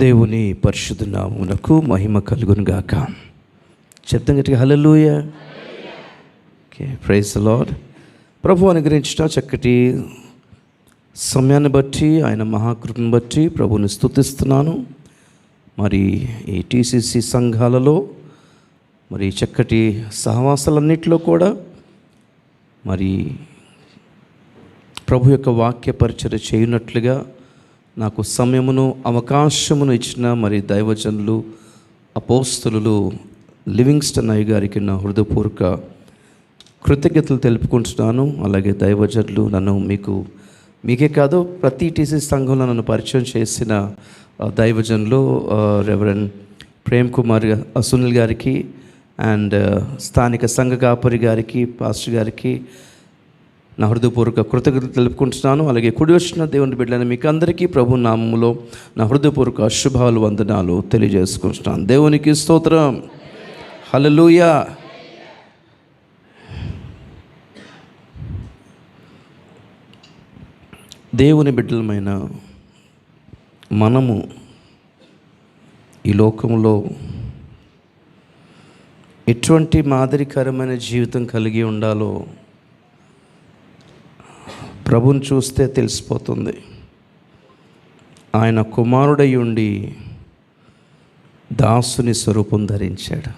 దేవుని పరిశుద్ధ నామమునకు మహిమ కలుగును గాక. చెప్తాం గట్టిగా hallelujah. Okay, praise the lord. ప్రభు అనుగ్రహించిన చక్కటి సమయాన్ని బట్టి, ఆయన మహాకృపను బట్టి ప్రభుని స్తుతిస్తున్నాను. మరి ఈ టీసీసీ సంఘాలలో మరి చక్కటి సహవాసాలన్నింటిలో కూడా మరి ప్రభు యొక్క వాక్య పరిచర్య చేయనట్లుగా నాకు సమయమును అవకాశమును ఇచ్చిన మరి దైవజనులు అపోస్తలులు లివింగ్స్టన్ అయ్య గారికి నా హృదయపూర్వక కృతజ్ఞతలు తెలుపుకుంటున్నాను. అలాగే దైవజనులు నన్ను మీకే కాదు ప్రతి టీసీ సంఘంలో నన్ను పరిచయం చేసిన దైవజనులు రెవరెండ్ ప్రేమ్ కుమార్ సునీల్ గారికి అండ్ స్థానిక సంఘ కాపరి గారికి, పాస్టర్ గారికి నా హృదయపూర్వక కృతజ్ఞతలు తెలుపుకుంటున్నాను. అలాగే కుడి వచ్చిన దేవుని బిడ్డలైన మీకు అందరికీ ప్రభు నామములో నా హృదయపూర్వక శుభాలు, వందనాలు తెలియజేసుకుంటున్నాను. దేవునికి స్తోత్రం, హల్లెలూయా. దేవుని బిడ్డలమైన మనము ఈ లోకంలో ఎటువంటి మాదిరికరమైన జీవితం కలిగి ఉండాలో ప్రభుని చూస్తే తెలిసిపోతుంది. ఆయన కుమారుడై ఉండి దాసుని స్వరూపం ధరించాడు.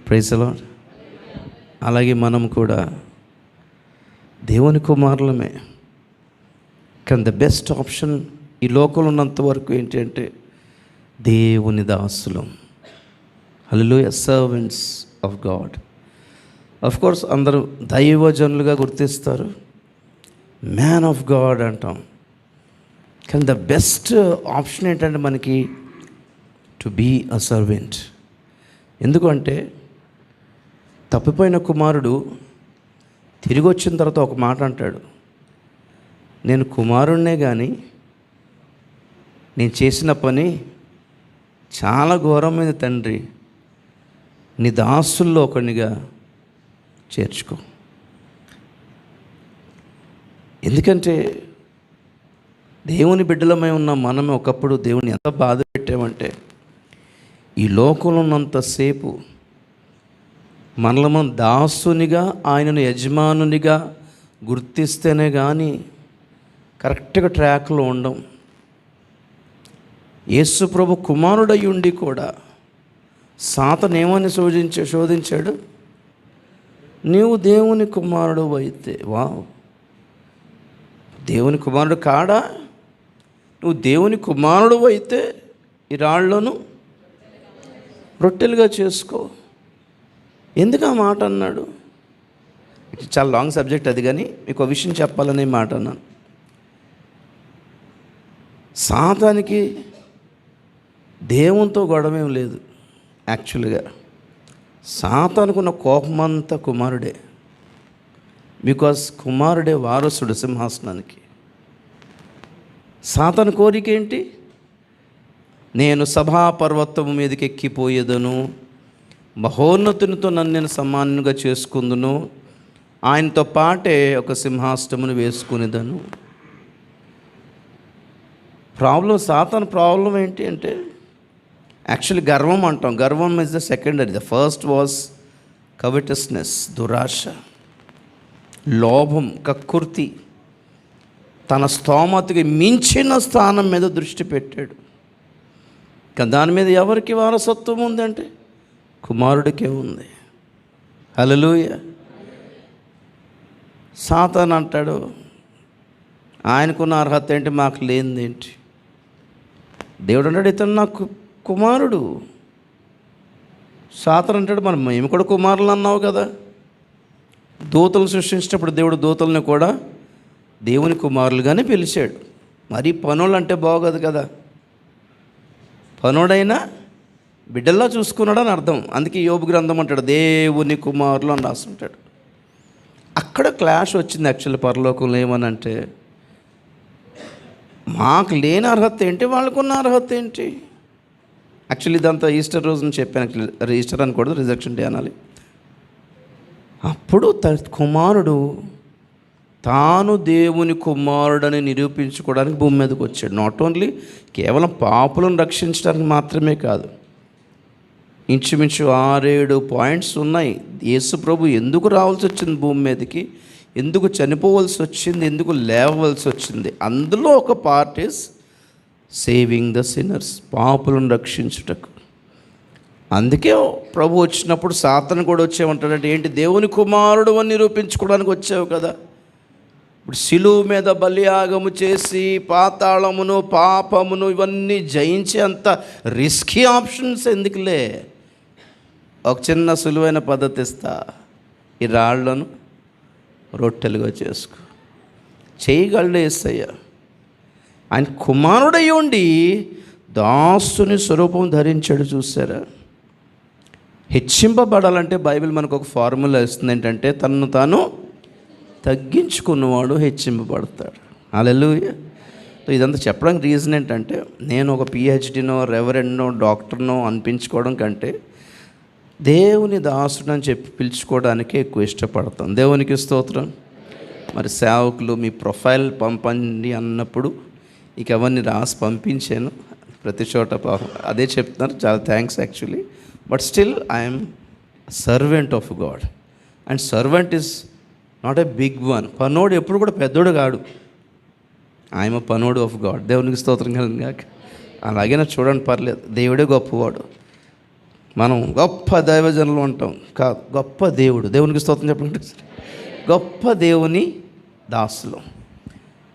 Praise the lord. అలాగే మనం కూడా దేవుని కుమారులమే. కానీ ద బెస్ట్ ఆప్షన్ ఈ లోకంలో ఉన్నంత వరకు ఏంటంటే దేవుని దాసులం. Hallelujah, servants of God. Of course అందరూ దైవజనులుగా గుర్తిస్తారు, మ్యాన్ ఆఫ్ గాడ్ అంటాం. కానీ ద బెస్ట్ ఆప్షన్ ఏంటంటే మనకి టు బీ అ సర్వెంట్. ఎందుకంటే తప్పిపోయిన కుమారుడు తిరిగి వచ్చిన తర్వాత ఒక మాట అంటాడు, నేను కుమారుణ్ణే కానీ నేను చేసిన పని చాలా ఘోరమైన తండ్రి, నీ దాసుల్లో ఒకనిగా చేర్చుకో. ఎందుకంటే దేవుని బిడ్డలమై ఉన్న మనమే ఒకప్పుడు దేవుని ఎంత బాధ పెట్టామంటే, ఈ లోకంలో ఉన్నంతసేపు మనలో మనం దాసునిగా ఆయనను యజమానునిగా గుర్తిస్తేనే కానీ కరెక్ట్గా ట్రాక్లో ఉండం. యేసు ప్రభు కుమారుడై ఉండి కూడా సాతాను ఏమని శోధించాడు, నీవు దేవుని కుమారుడు అయితే, వావ్, దేవుని కుమారుడు కాడా? నువ్వు దేవుని కుమారుడు అయితే ఈ రాళ్లను రొట్టెలుగా చేసుకో. ఎందుకు ఆ మాట అన్నాడు? చాలా లాంగ్ సబ్జెక్ట్ అది, కానీ మీకు ఒక విషయం చెప్పాలనే మాట అన్నాను. సాతానికి దేవునితో గొడవేం లేదు. యాక్చువల్గా సాతానుకున్న కోపమంతా కుమారుడే. బికాస్ కుమారుడే వారసుడు సింహాసనానికి. సాతాను కోరిక ఏంటి? నేను సభాపర్వతము మీదకి ఎక్కిపోయేదను, మహోన్నతునితో నన్ను నేను సమానంగా చేసుకుందును, ఆయనతో పాటే ఒక సింహాసనమును వేసుకునేదను. సాతాను ప్రాబ్లం ఏంటి అంటే యాక్చువల్లీ గర్వం అంటాం. గర్వం is the secondary. The first was covetousness, దురాశ, లోభం, కక్కుర్తి. తన స్తోమతకి మించిన స్థానం మీద దృష్టి పెట్టాడు. కానీ దాని మీద ఎవరికి వారసత్వం ఉందంటే కుమారుడికే ఉంది. హల్లెలూయా. సాతాను అంటాడు, ఆయనకున్న అర్హత ఏంటి, మాకు లేనిదేంటి? దేవుడు అంటాడు, ఇతను నాకు కుమారుడు. సాతాను అంటాడు, మరి మేము కూడా కుమారులు అన్నావు కదా. దూతలను సృష్టించినప్పుడు దేవుడు దూతలను కూడా దేవుని కుమారులుగానే పిలిచాడు. మరి పనులు అంటే బాగోదు కదా. పనుడైనా బిడ్డల్లా చూసుకున్నాడు అని అర్థం. అందుకే యోబు గ్రంథం అంటాడు దేవుని కుమారులు అని రాస్తుంటాడు. అక్కడ క్లాష్ వచ్చింది యాక్చువల్లీ పరలోకంలో. ఏమనంటే మాకు లేని అర్హత ఏంటి, వాళ్ళకున్న అర్హత ఏంటి? యాక్చువల్లీ ఇదంతా ఈస్టర్ రోజున చెప్పాను. ఈస్టర్ అనకూడదు, రిజెక్షన్ డే అనాలి. అప్పుడు కుమారుడు తాను దేవుని కుమారుడని నిరూపించుకోవడానికి భూమి మీదకి వచ్చాడు. నాట్ ఓన్లీ కేవలం పాపులను రక్షించడానికి మాత్రమే కాదు, ఇంచుమించు 6-7 పాయింట్స్ ఉన్నాయి. యేసు ప్రభు ఎందుకు రావాల్సి వచ్చింది భూమి మీదకి, ఎందుకు చనిపోవలసి వచ్చింది, ఎందుకు లేవవలసి వచ్చింది. అందులో ఒక part is saving the sinners, పాపులను రక్షించుటకు. అందుకే ప్రభు వచ్చినప్పుడు సాతాను కూడా వచ్చేమంటాడంటే, ఏంటి దేవుని కుమారుడు అని నిరూపించుకోవడానికి వచ్చావు కదా. ఇప్పుడు శిలువ మీద బలియాగము చేసి పాతాళమును పాపమును ఇవన్నీ జయించే అంత రిస్కీ ఆప్షన్స్ ఎందుకులే, ఒక చిన్న సులువైన పద్ధతి ఇస్తా, ఈ రాళ్లను రొట్టెలుగా చేసుకో. చేయగలడు యేసయ్య. ఆయన కుమారుడై ఉండి దాసుని స్వరూపం ధరించాడు. చూసారా, హెచ్చింపబడాలంటే బైబిల్ మనకు ఒక ఫార్ములా ఇస్తుంది. ఏంటంటే తనను తాను తగ్గించుకున్నవాడు హెచ్చింపబడతాడు. హల్లెలూయా. ఇదంతా చెప్పడానికి రీజన్ ఏంటంటే, నేను ఒక పిహెచ్డినో రెవరెండ్నో డాక్టర్నో అనిపించుకోవడం కంటే దేవుని దాసుడు అని చెప్పి పిలుచుకోవడానికే ఎక్కువ ఇష్టపడతాం. దేవునికి స్తోత్రం. మరి సేవకులు మీ ప్రొఫైల్ పంపండి అన్నప్పుడు ఇక అవన్నీ రాసి పంపించాను ప్రతి చోట. అదే చెప్తున్నారు, చాలా thanks actually. But still I'm servant of God, and servant is not a big one. పనోడు ఎప్పుడు కూడా పెద్దోడు కాడు. ఐఎమ్ పనోడు ఆఫ్ గాడ్. దేవునికి స్తోత్రం కలుగుగాక. అలాగే చూడండి, పర్లేదు, దేవుడే గొప్పవాడు. మనం గొప్ప దైవజనులు అంటాం కాదు, గొప్ప దేవుడు. దేవునికి స్తోత్రం చెప్పండి. గొప్ప దేవుని దాసులు.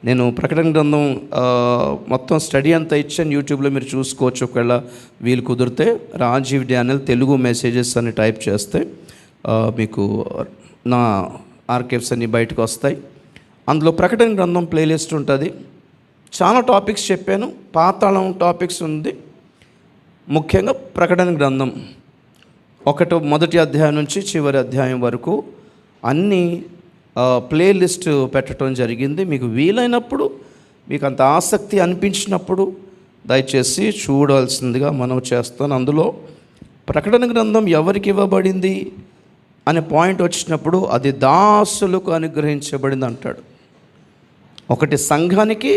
నేను ప్రకటన గ్రంథం మొత్తం స్టడీ అంతా ఇచ్చాను, యూట్యూబ్లో మీరు చూసుకోవచ్చు. ఒకవేళ వీలు కుదిరితే రాజీవ్ డానియల్ తెలుగు మెసేజెస్ అని టైప్ చేస్తే మీకు నా ఆర్కైవ్స్ అన్నీ బయటకు వస్తాయి. అందులో ప్రకటన గ్రంథం ప్లేలిస్ట్ ఉంటుంది. చాలా టాపిక్స్ చెప్పాను, పాతాళం టాపిక్స్ ఉంది. ముఖ్యంగా ప్రకటన గ్రంథం మొదటి అధ్యాయం నుంచి చివరి అధ్యాయం వరకు అన్నీ ప్లేలిస్ట్ పెట్టడం జరిగింది. మీకు వీలైనప్పుడు, మీకు అంత ఆసక్తి అనిపించినప్పుడు దయచేసి చూడాల్సిందిగా మనం చేస్తాను. అందులో ప్రకటన గ్రంథం ఎవరికి ఇవ్వబడింది అనే పాయింట్ వచ్చినప్పుడు అది దాసులకు అనుగ్రహించబడింది అంటాడు. ఒకటి సంఘానికి,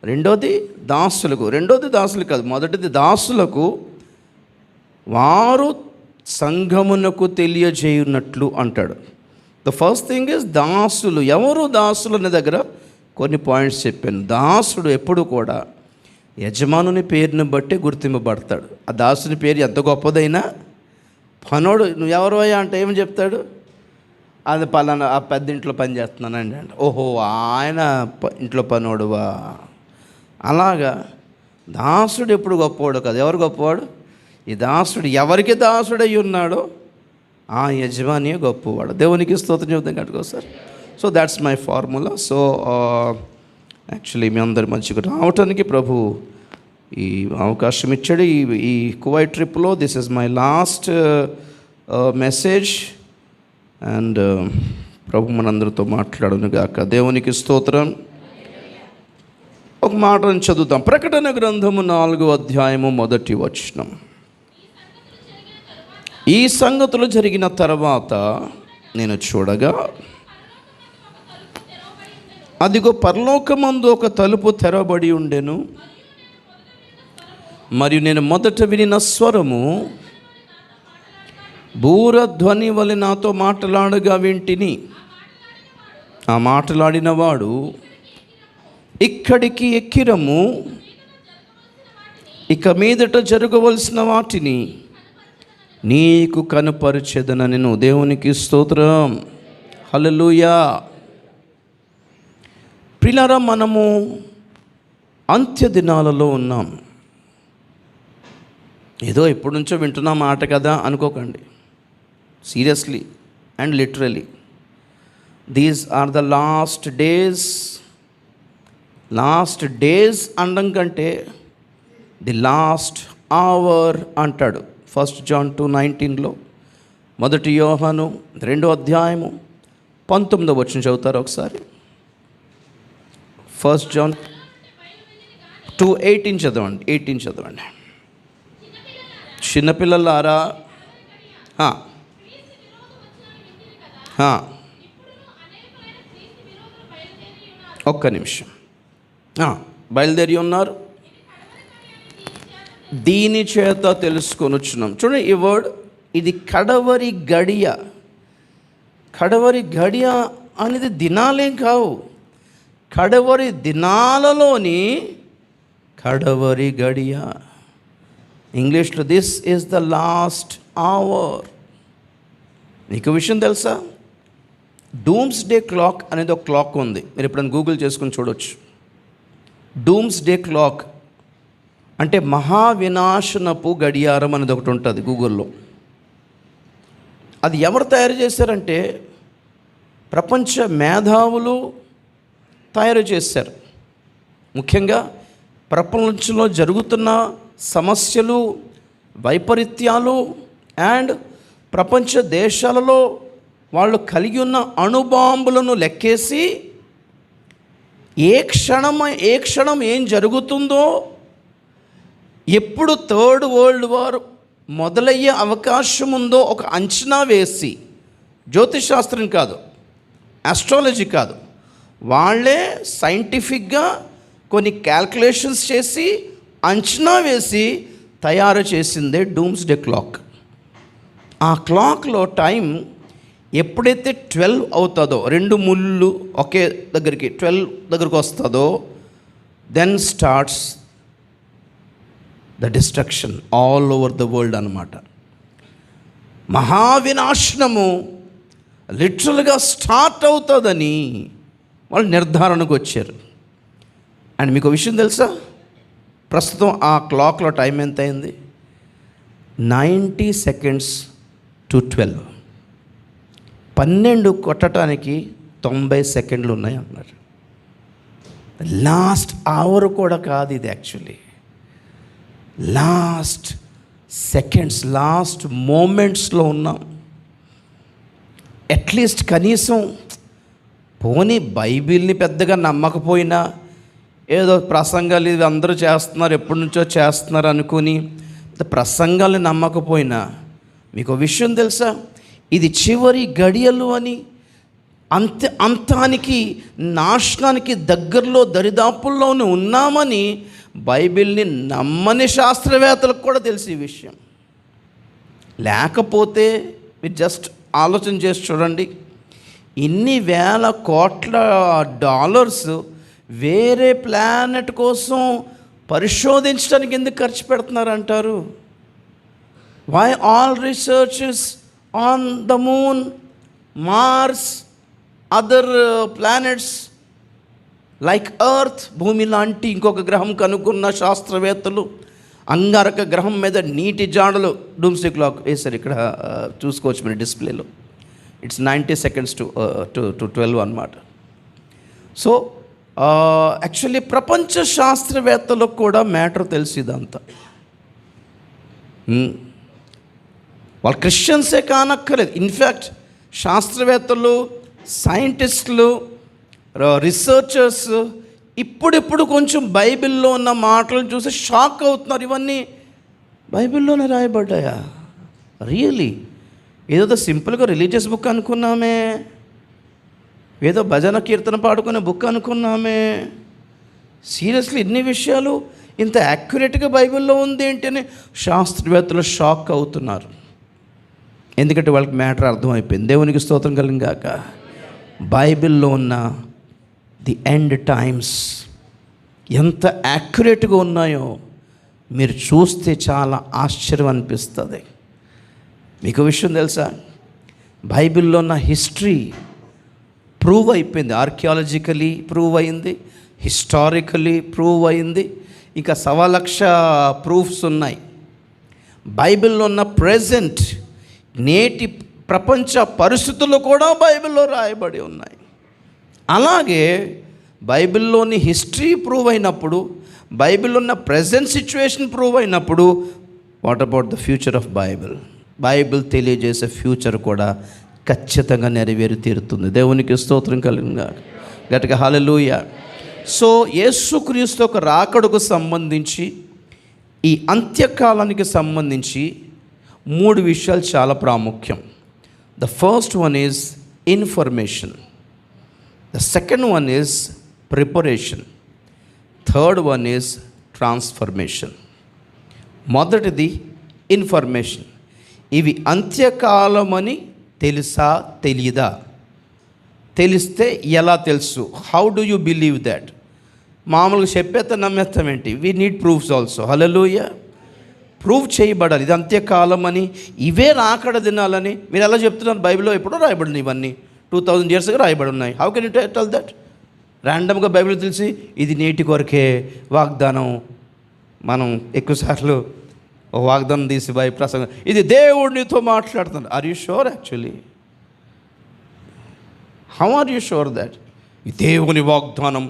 రెండోది దాసులకు. రెండోది దాసులు కాదు, మొదటిది దాసులకు, వారు సంఘమునకు తెలియజేయున్నట్లు అంటాడు. ద ఫస్ట్ థింగ్ ఇస్ దాసులు. ఎవరు దాసులు అనే దగ్గర కొన్ని పాయింట్స్ చెప్పాను. దాసుడు ఎప్పుడు కూడా యజమానుని పేరుని బట్టి గుర్తింపబడతాడు. ఆ దాసుని పేరు ఎంత గొప్పదైనా, పనోడు నువ్వు ఎవరు అయ్యా అంటే ఏమని చెప్తాడు, అది పలానా ఆ పెద్ద ఇంట్లో పని చేస్తున్నానండి అంటే, ఓహో ఆయన ఇంట్లో పనోడువా. అలాగా దాసుడు ఎప్పుడు గొప్పవాడు కాదు. ఎవరు గొప్పవాడు? ఈ దాసుడు ఎవరికి దాసుడై ఉన్నాడో ఆ యజమాని గొప్పవాడు. దేవునికి స్తోత్రం చెబుతాం కట్టుకోసారి. So that's my formula. So actually మీ అందరి మంచిగా రావటానికి ప్రభు ఈ అవకాశం ఇచ్చాడు. ఈ కువైట్ ట్రిప్లో this is my last message. And ప్రభు మనందరితో మాట్లాడును గాక. దేవునికి స్తోత్రం. ఒక మాటను చదువుతాం. ప్రకటన గ్రంథము 4వ అధ్యాయము 1వ వచనం. ఈ సంగతులు జరిగిన తర్వాత నేను చూడగా, అదిగో పరలోకమందు ఒక తలుపు తెరవబడి ఉండెను. మరియు నేను మొదట వినిన స్వరము బూరధ్వని వలె నాతో మాట్లాడగా వింటిని. ఆ మాట్లాడిన వాడు, ఇక్కడికి ఎక్కిరము, ఇక మీదట జరగవలసిన వాటిని నీకు కనుపరిచెదనని. దేవునికి స్తోత్రం. హల్లెలూయా. ప్రియులారా, మనము అంత్య దినాలలో ఉన్నాం. ఏదో ఎప్పటి నుంచో వింటున్న మాట కదా అనుకోకండి. Seriously and literally these are the last days. Last days అనడం కంటే ది లాస్ట్ అవర్ అంటాడు. 1 John 2:19లో, 1 యోహాను 2వ అధ్యాయము 19వ వచనం చదువుతారు ఒకసారి. 1 John 2:18 చదవండి. 18 చదవండి. చిన్నపిల్లలారా, ఒక్క నిమిషం. బయలుదేరి ఉన్నారు. దీని చేత తెలుసుకొనుచున్నాం. చూడండి ఈ వర్డ్, ఇది కడవరి గడియ. కడవరి గడియ అనేది దినాలేం కావు, కడవరి దినాలలోని కడవరి గడియ. ఇంగ్లీష్లో this is the last hour. నీకు విషయం తెలుసా, డూమ్స్ డే క్లాక్ అనేది ఒక క్లాక్ ఉంది. మీరు ఎప్పుడైనా గూగుల్ చేసుకుని చూడవచ్చు. డూమ్స్ డే క్లాక్ అంటే మహావినాశనపు గడియారం అనేది ఒకటి ఉంటుంది గూగుల్లో. అది ఎవరు తయారు చేశారంటే ప్రపంచ మేధావులు తయారు చేశారు. ముఖ్యంగా ప్రపంచంలో జరుగుతున్న సమస్యలు, వైపరీత్యాలు అండ్ ప్రపంచ దేశాలలో వాళ్ళు కలిగి ఉన్న అణుబాంబులను లెక్కేసి ఏ క్షణం ఏం జరుగుతుందో, ఎప్పుడు థర్డ్ వరల్డ్ వార్ మొదలయ్యే అవకాశం ఉందో ఒక అంచనా వేసి, జ్యోతిషాస్త్రం కాదు, ఆస్ట్రాలజీ కాదు, వాళ్ళే సైంటిఫిక్గా కొన్ని క్యాల్కులేషన్స్ చేసి అంచనా వేసి తయారు చేసిందే డూమ్స్ డే క్లాక్. ఆ క్లాక్లో టైం ఎప్పుడైతే 12 అవుతుందో, 2 ముళ్ళు ఒకే దగ్గరికి 12 దగ్గరికి వస్తుందో, then starts the destruction all over the world అన్నమాట. మహావినాశనము లిటరల్గా స్టార్ట్ అవుతుందని వాళ్ళు నిర్ధారణకు వచ్చారు. అండ్ మీకు విషయం తెలుసా, ప్రస్తుతం ఆ క్లాక్లో టైం ఎంత అయింది? 90 seconds to 12. 12 కొట్టడానికి 90 సెకండ్లు ఉన్నాయి అన్నారు. లాస్ట్ అవర్ కూడా కాదు ఇది, యాక్చువల్లీ లాస్ట్ సెకండ్స్, లాస్ట్ మూమెంట్స్లో ఉన్నాం. అట్లీస్ట్ కనీసం పోనీ బైబిల్ని పెద్దగా నమ్మకపోయినా, ఏదో ప్రసంగాలు ఇది అందరూ చేస్తున్నారు, ఎప్పటి నుంచో చేస్తున్నారు అనుకుని ప్రసంగాల్ని నమ్మకపోయినా, మీకు విషయం తెలుసా, ఇది చివరి గడియలు అని, అంతానికి నాశనానికి దగ్గరలో దరిదాపుల్లోనే ఉన్నామని బైబిల్ని నమ్మని శాస్త్రవేత్తలకు కూడా తెలిసి ఈ విషయం. లేకపోతే మీరు జస్ట్ ఆలోచన చేసి చూడండి, ఇన్ని వేల కోట్ల డాలర్స్ వేరే ప్లానెట్ కోసం పరిశోధించడానికి ఎందుకు ఖర్చు పెడుతున్నారంటారు? Why all researches on the moon, mars, other planets like earth, భూమి లాంటి ఇంకొక గ్రహం కనుక్కున్న శాస్త్రవేత్తలు అంగారక గ్రహం మీద నీటి జాడలు డూమ్స్డే క్లాక్ వేశారు. ఇక్కడ చూసుకోవచ్చు మీరు డిస్ప్లేలో. ఇట్స్ 90 seconds to 12 అన్నమాట. సో యాక్చువల్లీ ప్రపంచ శాస్త్రవేత్తలకు కూడా మ్యాటర్ తెలుసు ఇదంతా. వాళ్ళు క్రిస్టియన్సే కానక్కర్లేదు. ఇన్ఫ్యాక్ట్ శాస్త్రవేత్తలు, సైంటిస్టులు, రీసెర్చర్స్ ఇప్పుడిప్పుడు కొంచెం బైబిల్లో ఉన్న మాటలు చూసి షాక్ అవుతున్నారు. ఇవన్నీ బైబిల్లోనే రాయబడ్డాయా? రియలీ? ఏదో సింపుల్గా రిలీజియస్ బుక్ అనుకున్నామే, ఏదో భజన కీర్తన పాడుకునే బుక్ అనుకున్నామే. సీరియస్లీ ఇన్ని విషయాలు ఇంత యాక్యురేట్గా బైబిల్లో ఉంది ఏంటి అని శాస్త్రవేత్తలు షాక్ అవుతున్నారు. ఎందుకంటే వాళ్ళకి మ్యాటర్ అర్థమైపోయింది. దేవునికి స్తోత్రం కలిగిన గాక. బైబిల్లో ఉన్న ది ఎండ్ టైమ్స్ ఎంత యాక్యురేట్గా ఉన్నాయో మీరు చూస్తే చాలా ఆశ్చర్యం అనిపిస్తుంది. మీకు విషయం తెలుసా, బైబిల్లో ఉన్న హిస్టరీ ప్రూవ్ అయిపోయింది. ఆర్కియాలజికలీ ప్రూవ్ అయింది, హిస్టారికలీ ప్రూవ్ అయింది, ఇంకా 1,00,000 ప్రూఫ్స్ ఉన్నాయి. బైబిల్లో ఉన్న ప్రెజెంట్ నేటి ప్రపంచ పరిస్థితులు కూడా బైబిల్లో రాయబడి ఉన్నాయి. అలాగే బైబిల్లోని హిస్టరీ ప్రూవ్ అయినప్పుడు, బైబిల్లో ఉన్న ప్రజెంట్ సిచ్యువేషన్ ప్రూవ్ అయినప్పుడు, what about the future of Bible? Bible తెలియజేసే ఫ్యూచర్ కూడా ఖచ్చితంగా నెరవేరి తీరుతుంది. దేవునికి స్తోత్రం కలిగిన గట్టిగా హల్లెలూయా. సో యేసుక్రీస్తు ఒక రాకడకు సంబంధించి, ఈ అంత్యకాలానికి సంబంధించి 3 విషయాలు చాలా ప్రాముఖ్యం. The first one is information, the second one is preparation. Third one is transformation. మొదటిది ఇన్ఫర్మేషన్. ఇవి అంత్యకాలమని తెలుసా తెలియదా? తెలిస్తే ఎలా తెలుసు? How do you believe that? మామూలుగా చెప్పేత నమ్మేస్తాం ఏంటి? We need proofs also. Hallelujah. Prove చేయబడాలి. ఇది అంత్యకాలం అని, ఇవే రాకడ దినాలని మీరు ఎలా చెప్తున్నారు? బైబిల్లో ఎప్పుడో రాయబడింది, ఇవన్నీ 2000 yearsగా రాయబడి ఉన్నాయి. How can you tell that? ర్యాండమ్గా బైబిల్ తెలిసి ఇది నేటి కొరకే వాగ్దానం. మనం ఎక్కువసార్లు ఒక వాగ్దానం తీసి ప్రసంగం, ఇది దేవుడు నీతో మాట్లాడుతున్నాడు. Are you sure? Actually how are you sure that? ఈ దేవుని వాగ్దానం,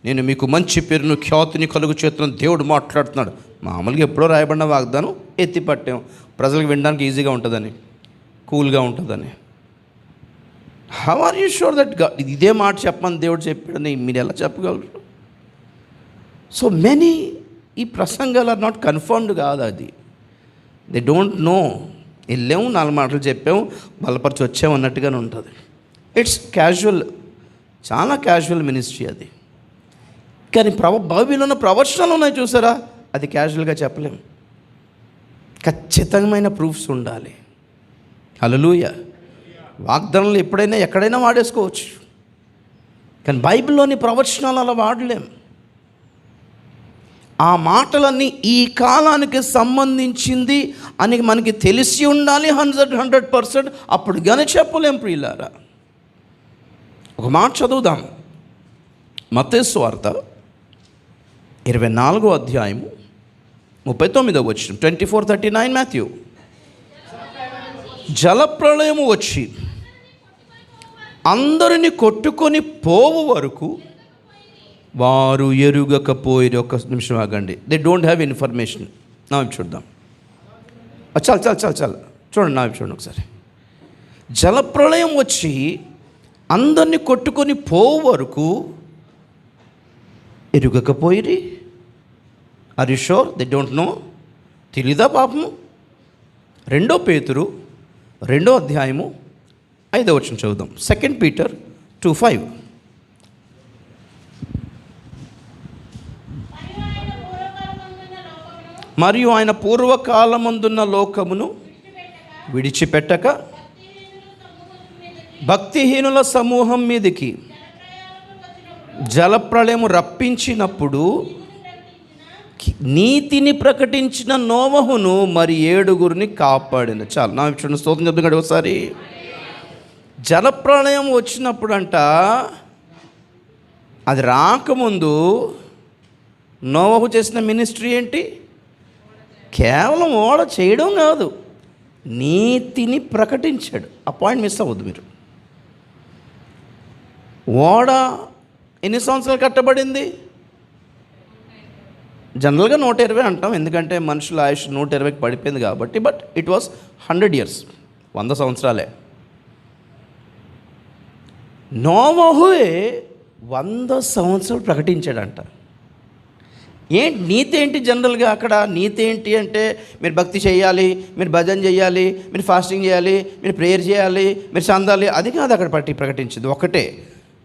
నేను మీకు మంచి పేరును ఖ్యాతిని కలుగు చేతులను దేవుడు మాట్లాడుతున్నాడు. మామూలుగా ఎప్పుడో రాయబడిన వాగ్దానం ఎత్తి పట్టాం, ప్రజలకు వినడానికి ఈజీగా ఉంటుందని, కూల్గా ఉంటుందని. How are you sure that ఇదే మాట చెప్పమని దేవుడు చెప్పాడని మీరు ఎలా చెప్పగలరు? సో మెనీ ఈ ప్రసంగాలు ఆర్ నాట్ కన్ఫర్మ్డ్ కాదు. అది దే డోంట్ నో. వెళ్ళాము, 4 మాటలు చెప్పాము, బలపరిచి వచ్చాము అన్నట్టుగానే ఉంటుంది. ఇట్స్ క్యాజువల్, చాలా క్యాజువల్ మినిస్ట్రీ అది. కానీ బైబిల్లో ప్రవచనాలు ఉన్నాయి చూసారా, అది క్యాజువల్గా చెప్పలేము. ఖచ్చితమైన ప్రూఫ్స్ ఉండాలి. హల్లెలూయా. వాగ్దానాలు ఎప్పుడైనా ఎక్కడైనా వాడేసుకోవచ్చు, కానీ బైబిల్లోని ప్రవచనాలు అలా వాడలేం. ఆ మాటలన్నీ ఈ కాలానికి సంబంధించింది అని మనకి తెలిసి ఉండాలి 100%. అప్పుడు కానీ చెప్పలేం ప్రియులారా. ఒక మాట చదువుదాం. మత్తయి సువార్త 24వ అధ్యాయము 39వ వచనం. 24:39 మాథ్యూ. జలప్రళయము వచ్చి అందరిని కొట్టుకొని పోవు వరకు వారు ఎరుగకపోయి. ఒక్క నిమిషం ఆగండి. They don't have information. నా వైపు చూద్దాం. చాలు చూడండి, నా వైపు చూడండి ఒకసారి. జలప్రళయం వచ్చి అందరిని కొట్టుకొని పోవు వరకు ఎరుగకపోయిరి. Are you sure? They don't know. తెలీదా పాపము? 2 పేతురు 2వ అధ్యాయము 5వ వచనం చదువుదాం. 2 Peter 2:5. మరియు ఆయన పూర్వకాలమందున్న లోకమును విడిచిపెట్టక భక్తిహీనుల సమూహం మీదికి జలప్రళయము రప్పించినప్పుడు నీతిని ప్రకటించిన నోవహును మరి 7 కాపాడిన. చాలు, నా చూడండి, స్తోత్రం చెప్తున్నాడు ఒకసారి. జలప్రళయం వచ్చినప్పుడంట, అది రాకముందు నోవహు చేసిన మినిస్ట్రీ ఏంటి? కేవలం ఓడ చేయడం కాదు, నీతిని ప్రకటించాడు. ఆ పాయింట్ మిస్ అవ్వద్దు మీరు. ఓడ ఎన్ని సంవత్సరాలు కట్టబడింది? జనరల్గా 120 అంటాం, ఎందుకంటే మనుషుల ఆయుష్ 120కి పడిపోయింది కాబట్టి. బట్ ఇట్ వాస్ 100 years, 100 సంవత్సరాలే. నోవహుయే 100 సంవత్సరాలు ప్రకటించాడంట. నీతి ఏంటి? జనరల్గా అక్కడ నీతి ఏంటి అంటే, మీరు భక్తి చేయాలి, మీరు భజన చేయాలి, మీరు ఫాస్టింగ్ చేయాలి, మీరు ప్రేయర్ చేయాలి, మీరు చందాలి. అది కాదు అక్కడ ప్రకటించింది. ఒకటే,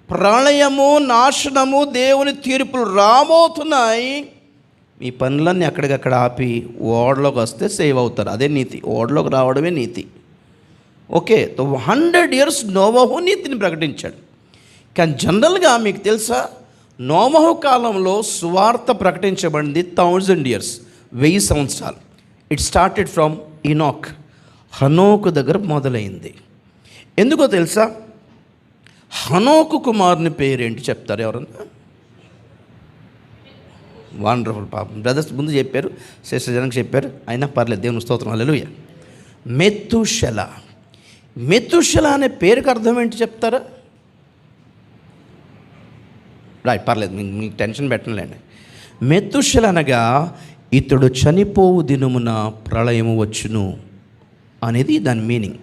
ప్రళయము, నాశనము, దేవుని తీర్పులు రాబోతున్నాయి, మీ పనులన్నీ అక్కడికక్కడ ఆపి ఓడలోకి వస్తే సేవ్ అవుతారు. అదే నీతి. ఓడలోకి రావడమే నీతి. ఓకే, 100 years నోవహు నీతిని ప్రకటించాడు. కానీ జనరల్గా మీకు తెలుసా, నోవహు కాలంలో సువార్త ప్రకటించబడింది 1000 years, 1000 సంవత్సరాలు. ఇట్ స్టార్టెడ్ ఫ్రమ్ ఇనాక్, హనోకు దగ్గర మొదలైంది. ఎందుకో తెలుసా? హనోకు కుమారుని పేరేంటి చెప్తారు ఎవరన్నా? వండర్ఫుల్. పాపం బ్రదర్స్ ముందు చెప్పారు, శ్రేష్ఠ జనానికి చెప్పారు, అయినా పర్లేదు, దేవుని స్తోత్రం, హల్లెలూయా. మెతుషెల. మెతుషెల అనే పేరుకి అర్థం ఏంటి చెప్తారా? రైట్, పర్లేదు, మీకు టెన్షన్ పెట్టనులేండి. మెతుషెల అనగా ఇతడు చనిపోవు దినమున ప్రళయము వచ్చును అనేది దాని మీనింగ్.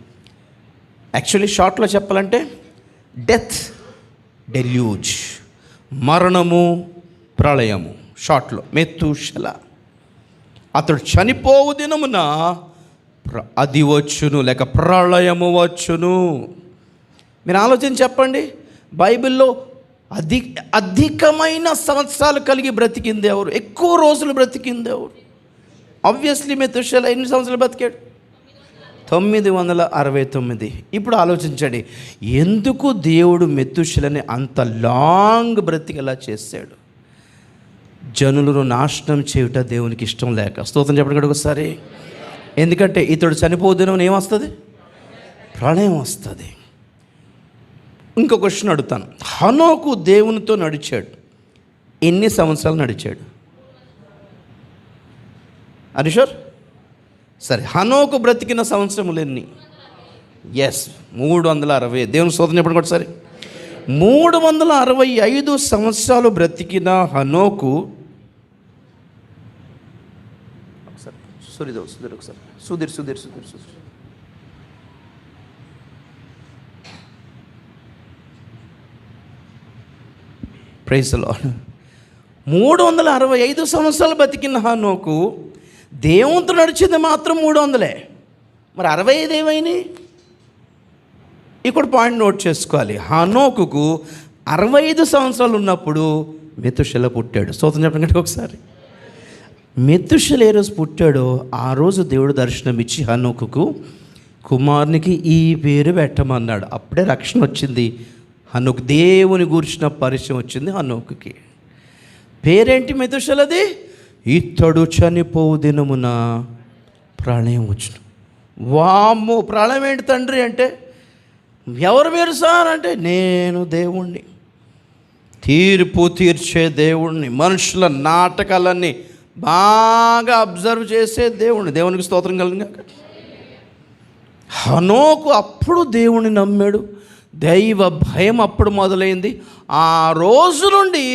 యాక్చువల్లీ షార్ట్లో చెప్పాలంటే డెత్, డెల్యూజ్, మరణము, ప్రళయము. షార్ట్లో మెతుషెల. అతడు చనిపోవు దినమున అది వచ్చును, లేక ప్రళయము వచ్చును. మీరు ఆలోచన చెప్పండి, బైబిల్లో అధికమైన సంవత్సరాలు కలిగి బ్రతికింది ఎవరు? ఎక్కువ రోజులు బ్రతికింది ఎవరు? ఆబ్వియస్లీ మెతుషెల ఎన్ని సంవత్సరాలు బతికాడు? 969. ఇప్పుడు ఆలోచించండి, ఎందుకు దేవుడు మెతుషెలని అంత లాంగ్ బ్రతికేలా చేశాడు? జనులను నాశనం చేయుట దేవునికి ఇష్టం లేక. స్తోత్రం చెప్పండి కూడా ఒకసారి. ఎందుకంటే ఇతడు చనిపోతున్న ఏమొస్తుంది? ప్రళయం వస్తుంది. ఇంకో క్వశ్చన్ అడుగుతాను. హనోకు దేవునితో నడిచాడు, ఎన్ని సంవత్సరాలు నడిచాడు? అరిషోర్ సరే, హనోకు బ్రతికిన సంవత్సరములు ఎన్ని? 360. దేవుని స్తోత్రం చెప్పండి కూడా సరే. 365 సంవత్సరాలు బ్రతికిన హనోకు సుధీర్ ప్రైజ్ ది లార్డ్. 365 సంవత్సరాలు బతికిన హనోకు దేవునితో నడిచింది మాత్రం 300. మరి 65 ఏమైనాయి? ఇక్కడ పాయింట్ నోట్ చేసుకోవాలి. హనోకుకు 65 సంవత్సరాలు ఉన్నప్పుడు మెతుషెల పుట్టాడు. స్తోత్రం చెప్పండి ఒకసారి. మెతుషెల ఏ రోజు పుట్టాడో ఆ రోజు దేవుడు దర్శనం ఇచ్చి హనోకుకు కుమారునికి ఈ పేరు పెట్టమన్నాడు. అప్పుడే రక్షణ వచ్చింది హనోకు. దేవుని గూర్చిన పరిచయం వచ్చింది హనోకుకి. పేరేంటి మెతుషెలది? ఇతడు చనిపోవు దినమున ప్రళయం వచ్చును. వామ్మో, ప్రళయం ఏంటి తండ్రి అంటే, ఎవరు మీరు సార్ అంటే, నేను దేవుణ్ణి, తీర్పు తీర్చే దేవుణ్ణి, మనుషుల నాటకాలన్నీ బాగా అబ్జర్వ్ చేసే దేవుణ్ణి. దేవునికి స్తోత్రం కలిగిన. హనోకు అప్పుడు దేవుణ్ణి నమ్మాడు. దైవ భయం అప్పుడు మొదలైంది. ఆ రోజు నుండి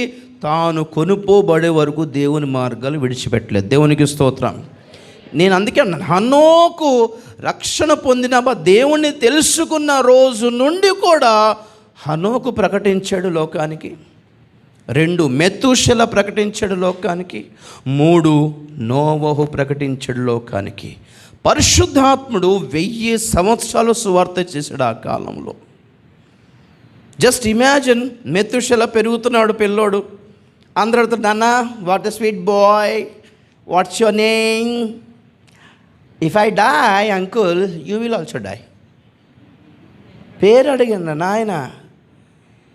తాను కొనుపోబడే వరకు దేవుని మార్గాలు విడిచిపెట్టలేదు. దేవునికి స్తోత్రం. నేను అందుకే అన్నాను, హనోకు రక్షణ పొందిన దేవుణ్ణి తెలుసుకున్న రోజు నుండి కూడా హనోకు ప్రకటించాడు లోకానికి. 2 మెతుషెల ప్రకటించాడు లోకానికి. 3 నోవహు ప్రకటించాడు లోకానికి. పరిశుద్ధాత్ముడు 1000 సంవత్సరాలు సువార్త చేశాడు ఆ కాలంలో. జస్ట్ ఇమాజిన్, మెతుషెల పెరుగుతున్నాడు పిల్లోడు. అందరూ అడుగుతారు, నాన్న what a sweet boy, what's your name? If I die uncle you will also die. పేరు అడిగిన నాయన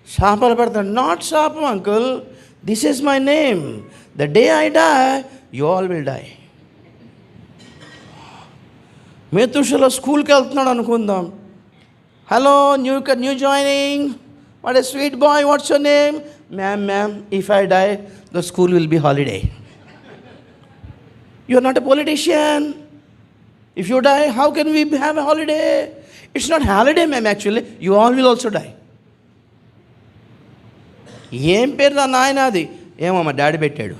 శాపాలు పెడతాడు. నాట్ శాపం uncle, this is my name. The day I die you all will die. Methuselah స్కూల్కి వెళ్తున్నాడు అనుకుందాం. Hello, new joining, what a sweet boy, what's your name? Ma'am, if I die, the school will be holiday. You are not a politician. If you die, how can we have a holiday? It's not holiday, ma'am, actually. You all will also die. ఏం పేరు నా నాయన అది? ఏమో మా daddy పెట్టాడు.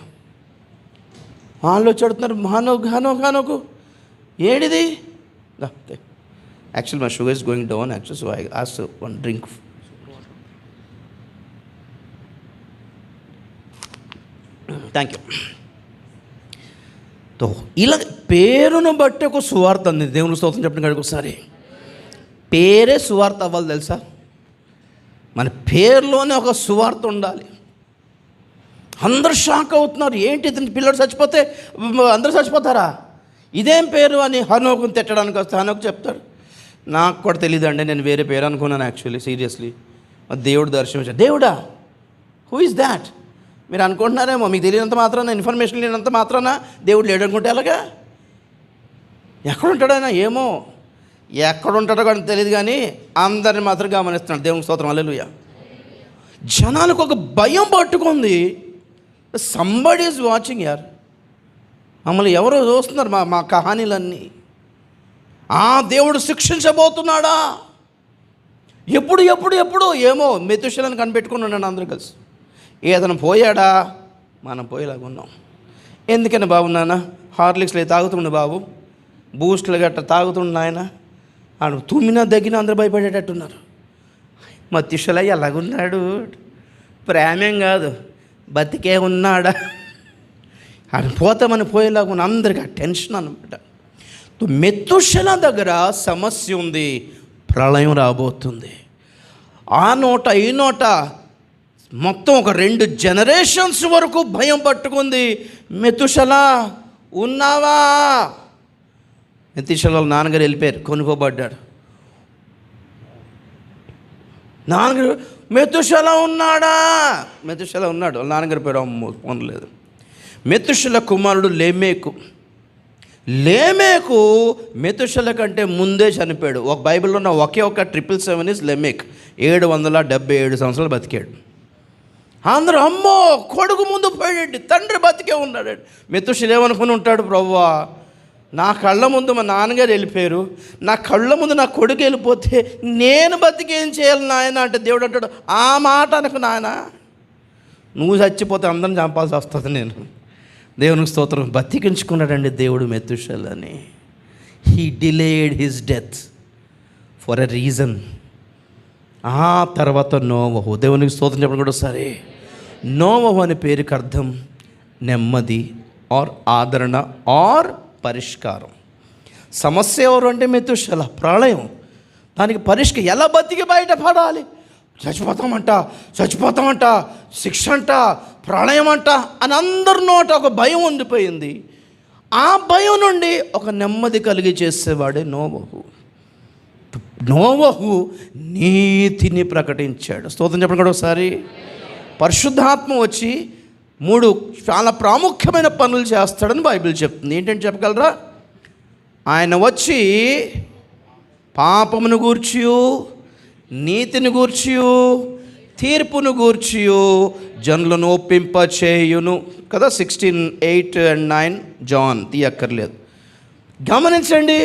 వాళ్ళు చెడుతున్నారు, హనోకు ఏడిది? Actually, my sugar is going down, actually, so I asked one drink. Thank you. తో ఇలా పేరును బట్టి ఒక సువార్త అంది. దేవుని స్తోత్రం చెప్పండి కాడికి ఒకసారి. పేరే సువార్త అవ్వాలి తెలుసా? మన పేరులోనే ఒక సువార్త ఉండాలి. అందరూ షాక్ అవుతున్నారు, ఏంటి ఇతని పిల్లడు చచ్చిపోతే అందరూ చచ్చిపోతారా, ఇదేం పేరు అని హనోకుని తిట్టడానికి వస్తే హనోకు చెప్తాడు, నాకు కూడా తెలియదండి, నేను వేరే పేరు అనుకున్నాను యాక్చువల్లీ, సీరియస్లీ. దేవుడు దర్శనం. దేవుడా, హూ ఇస్ దాట్? మీరు అనుకుంటున్నారేమో, మీకు తెలియనంత మాత్రాన, ఇన్ఫర్మేషన్ లేనంత మాత్రాన దేవుడు లేడు అనుకుంటే ఎలాగా? ఎక్కడుంటాడు ఆయన? ఏమో ఎక్కడుంటాడో కానీ తెలియదు, కానీ అందరిని మాత్రం గమనిస్తున్నాడు. దేవునికి స్తోత్రం, హల్లెలూయా. జనాలకు ఒక భయం పట్టుకుంది. సంబడి ఈజ్ వాచింగ్ యార్. మమ్మల్ని ఎవరో చూస్తున్నారు, మా కహానీలన్నీ. ఆ దేవుడు శిక్షించబోతున్నాడా? ఎప్పుడు ఏమో మెతుషెలను కనిపెట్టుకున్నాను అందరూ కలిసి. ఏదైనా పోయాడా? మనం పోయేలాగా ఉన్నాం. ఎందుకని బాబు, నాన్న హార్లిక్స్లో తాగుతుండే బాబు, బూస్ట్లు గట్ట తాగుతుండే ఆయన, ఆడు తుమ్మినా దగ్గర అందరూ భయపడేటట్టున్నారు. మెతుషెల ఎలాగున్నాడు? ప్రేమేం కాదు, బతికే ఉన్నాడా? ఆడు పోతామని పోయేలాగా ఉన్న అందరికీ టెన్షన్ అనమాట. మెతుషెల దగ్గర సమస్య ఉంది, ప్రళయం రాబోతుంది. ఆ నోట ఈ నోట మొత్తం ఒక 2 జనరేషన్స్ వరకు భయం పట్టుకుంది. మెతుషలా ఉన్నావా? మెతుషలా నాన్నగారు వెళ్ళిపోయారు, కొనుక్కోబడ్డాడు. నాన్నగారు మెతుషలా ఉన్నాడా? మెతుషలా ఉన్నాడు. వాళ్ళ నాన్నగారు పేరు పోనలేదు. మెతుషల కుమారుడు లేమేకు. లేమేకు మెతుషల కంటే ముందే చనిపోయాడు. ఒక బైబిల్లో ఉన్న ఒకే ఒక 777 లెమేక్. 777 సంవత్సరాలు బతికాడు. అందరూ అమ్మో కొడుకు ముందు పోయాడు, తండ్రి బతికే ఉన్నాడు. మెతుషల ఏమనుకుని ఉంటాడు, ప్రభువా నా కళ్ళ ముందు మా నాన్నగారు వెళ్ళిపోయారు, నా కళ్ళ ముందు నా కొడుకు వెళ్ళిపోతే నేను బతికేం చేయాలి నాయన అంటే దేవుడు అంటాడు, ఆ మాట అనకు నాయన, నువ్వు చచ్చిపోతే అందరిని చంపాల్సి వస్తుంది నేను. దేవునికి స్తోత్రం. బతికించుకున్నాడండి దేవుడు మెతుషలని. He delayed his death for a reason. ఆ తర్వాత నోవహు. దేవునికి స్తోత్రం చెప్పడం కూడా సరే. నోవహు అనే పేరుకి అర్థం నెమ్మది ఆర్ ఆదరణ ఆర్ పరిష్కారం. సమస్య ఎవరు అంటే మెతుషల, ప్రళయం. దానికి పరిష్కారం ఎలా బతికి బయటపడాలి? చచ్చిపోతామంట, శిక్ష అంట, ప్రళయం అంట అని అందరి నోట ఒక భయం ఉండిపోయింది. ఆ భయం నుండి ఒక నెమ్మది కలిగి చేసేవాడే నోవహు. నోవహు నీతిని ప్రకటించాడు. స్తోత్రం చెప్పండి కూడా ఒకసారి. పరిశుద్ధాత్మ వచ్చి 3 చాలా ప్రాముఖ్యమైన పనులు చేస్తాడని బైబిల్ చెప్తుంది. ఏంటంటే చెప్పగలరా? ఆయన వచ్చి పాపమును గూర్చియు, నీతిని గూర్చియు, తీర్పును గూర్చియు జనులను ఒప్పింపచేయును కదా. 16:8 and 9 జాన్ తీయక్కర్లేదు. గమనించండి,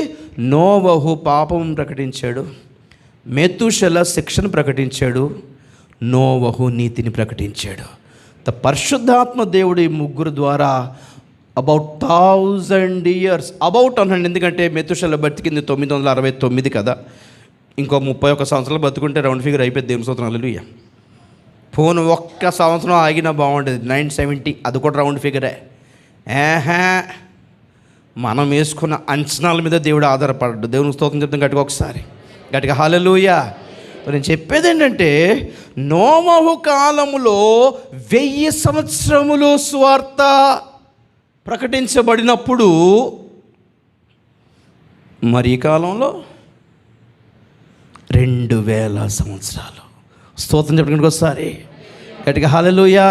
నోవహు పాపం ప్రకటించాడు, మెతుషల శిక్షను ప్రకటించాడు, నోవహు నీతిని ప్రకటించాడు. పరిశుద్ధాత్మ దేవుడు ఈ ముగ్గురు ద్వారా అబౌట్ 1000 years, అబౌట్ అనండి, ఎందుకంటే మెతుషల బతికింది 969 కదా. ఇంకో 31 సంవత్సరాలు బతుకుంటే రౌండ్ ఫిగర్ అయిపోయింది. దేవుని స్తోత్రం హల్లెలూయా. పోను 1 సంవత్సరం ఆగినా బాగుండేది. 970 అది కూడా రౌండ్ ఫిగరే. మనం వేసుకున్న అంచనాల మీద దేవుడు ఆధారపడ్డాడు. దేవుని స్తోత్రం చెప్తాం గట్టిగా ఒకసారి, గట్టిగా హల్లెలూయా. నేను చెప్పేది ఏంటంటే, నోవహు కాలములో 1000 సంవత్సరములు సువార్త ప్రకటించబడినప్పుడు, మరి ఈ కాలంలో 2000 సంవత్సరాలు. స్తోత్రం చెప్పడానికి ఒకసారి గట్టిగా hallelujah.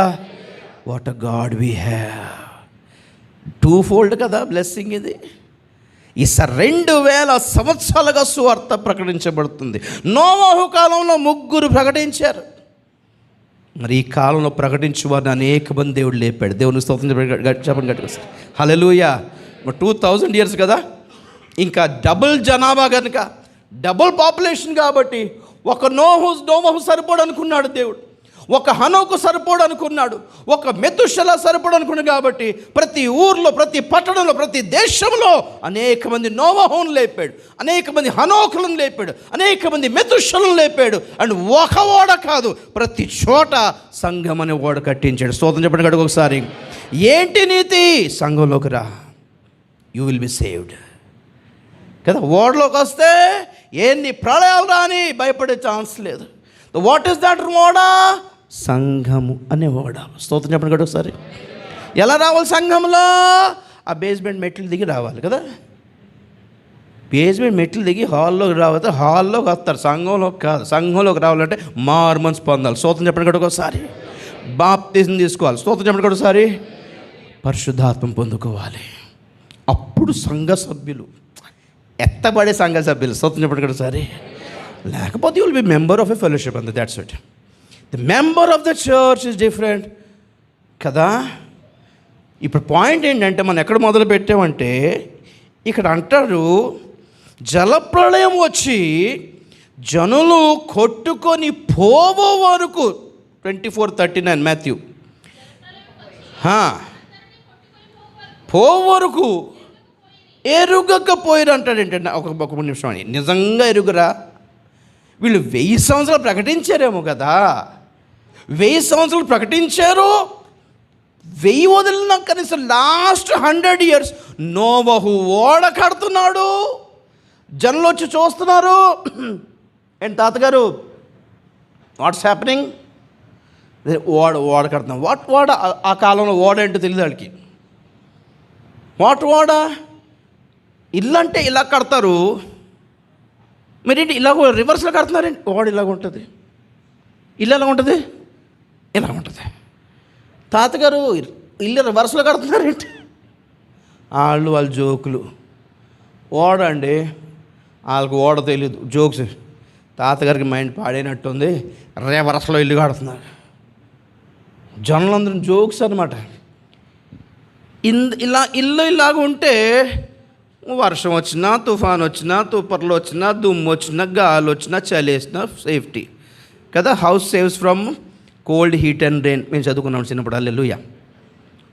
What a God we have. 2-fold కదా బ్లెస్సింగ్ ఇది. ఈ 2000 సంవత్సరాలుగా సువార్త ప్రకటించబడుతుంది. నోవహు కాలంలో 3 ప్రకటించారు. మరి ఈ కాలంలో ప్రకటించువారిని అనేక మంది దేవుడు లేపాడు. దేవుని స్తోత్రం చెప్పండి గట్టిగా హల్లెలూయా. 2000 years కదా, ఇంకా డబుల్ జనాభా కనుక, డబుల్ పాపులేషన్ కాబట్టి ఒక నోవహు సరిపోడు అనుకున్నాడు దేవుడు, ఒక హనోకు సరిపోడు అనుకున్నాడు, ఒక మెతుషల సరిపోడు అనుకున్నాడు. కాబట్టి ప్రతి ఊర్లో, ప్రతి పట్టణంలో, ప్రతి దేశంలో అనేక మంది నోవహును లేపాడు, అనేక మంది హనోకులను లేపాడు, అనేక మంది మెతుషలను లేపాడు. అండ్ ఒక ఓడ కాదు, ప్రతి చోట సంఘం అనే ఓడ కట్టించాడు. స్తోత్రం చెప్పండి గడుగు ఒకసారి. ఏంటి నీతి? సంఘంలోకి రా, యూ విల్ బి సేవ్డ్ కదా. ఓడలోకి వస్తే ఎన్ని ప్రళయాలు రాని భయపడే ఛాన్స్ లేదు. వాట్ ఈస్ దట్ ఓడ? సంఘము అనే ఓడ. స్తోత్రం చెప్పండి కదా ఒకసారి. ఎలా రావాలి సంఘంలో? ఆ బేస్మెంట్ మెట్లు దిగి రావాలి కదా. బేస్మెంట్ మెట్లు దిగి హాల్లోకి రావాలి, హాల్లోకి వస్తారు, సంఘంలోకి కాదు. సంఘంలోకి రావాలంటే మారుమనసు పొందాలి. స్తోత్రం చెప్పండి కదా ఒకసారి. బాప్తిజం తీసుకోవాలి. స్తోత్రం చెప్పండి కదా ఒకసారి. పరిశుద్ధాత్మ పొందుకోవాలి. అప్పుడు సంఘ సభ్యులు, ఎత్తబడే సంఘ సభ్యులు. స్తోత్రం చెప్పండి కదా ఒకసారి. లేకపోతే you will be member of a fellowship అంతే, that's it. The member of the church is different కదా. ఇప్పుడు పాయింట్ ఏంటంటే, మనం ఎక్కడ మొదలు పెట్టామంటే, ఇక్కడ అంటారు జలప్రళయం వచ్చి జనులు కొట్టుకొని పోవో వరకు. 24:39 మాథ్యూ. వరకు ఎరుగకపోయారు అంటాడు. ఏంటంటే ఒక నిమిషం అని, నిజంగా ఎరుగురా? వీళ్ళు 1000 సంవత్సరాలు ప్రకటించారేమో కదా. 1000 సంవత్సరాలు ప్రకటించారు. 1000 వదిలిన కనీసం లాస్ట్ 100 years నోవహు ఓడ కడుతున్నాడు. జనులు వచ్చి చూస్తున్నారు. ఏంటి తాతగారు, వాట్స్ హ్యాపెనింగ్? ఓడ కడుతున్నాం. ఓడ ఆ కాలంలో ఓడ ఏంటో తెలియదు వాళ్ళకి. ఓడ ఇల్లు అంటే ఇలా కడతారు, మీరేంటి ఇలాగ రివర్స్లో కడుతున్నారండి. ఓడ ఇలాగ ఉంటుంది, ఇల్లు ఎలా ఉంటుంది, ఇలా ఉంటుంది. తాతగారు ఇల్లు రివర్స్లో కడుతున్నారేంటి? వాళ్ళ జోకులు. ఓడ అండి, వాళ్ళకి ఓడ తెలియదు, జోక్స్. తాతగారికి మైండ్ పాడైనట్టుంది, రివర్స్లో ఇల్లు కడుతున్నారు. జనులందరూ జోక్స్ అనమాట. ఇలా ఇల్లు ఇలాగ ఉంటే వర్షం వచ్చినా, తుఫాన్ వచ్చినా, తుప్పర్లు వచ్చినా, దుమ్ము వచ్చినా, గాలి వచ్చినా, చలి వేసినా సేఫ్టీ కదా. House saves from cold, heat and rain. మేము చదువుకున్నాం చిన్నప్పుడు. Hallelujah.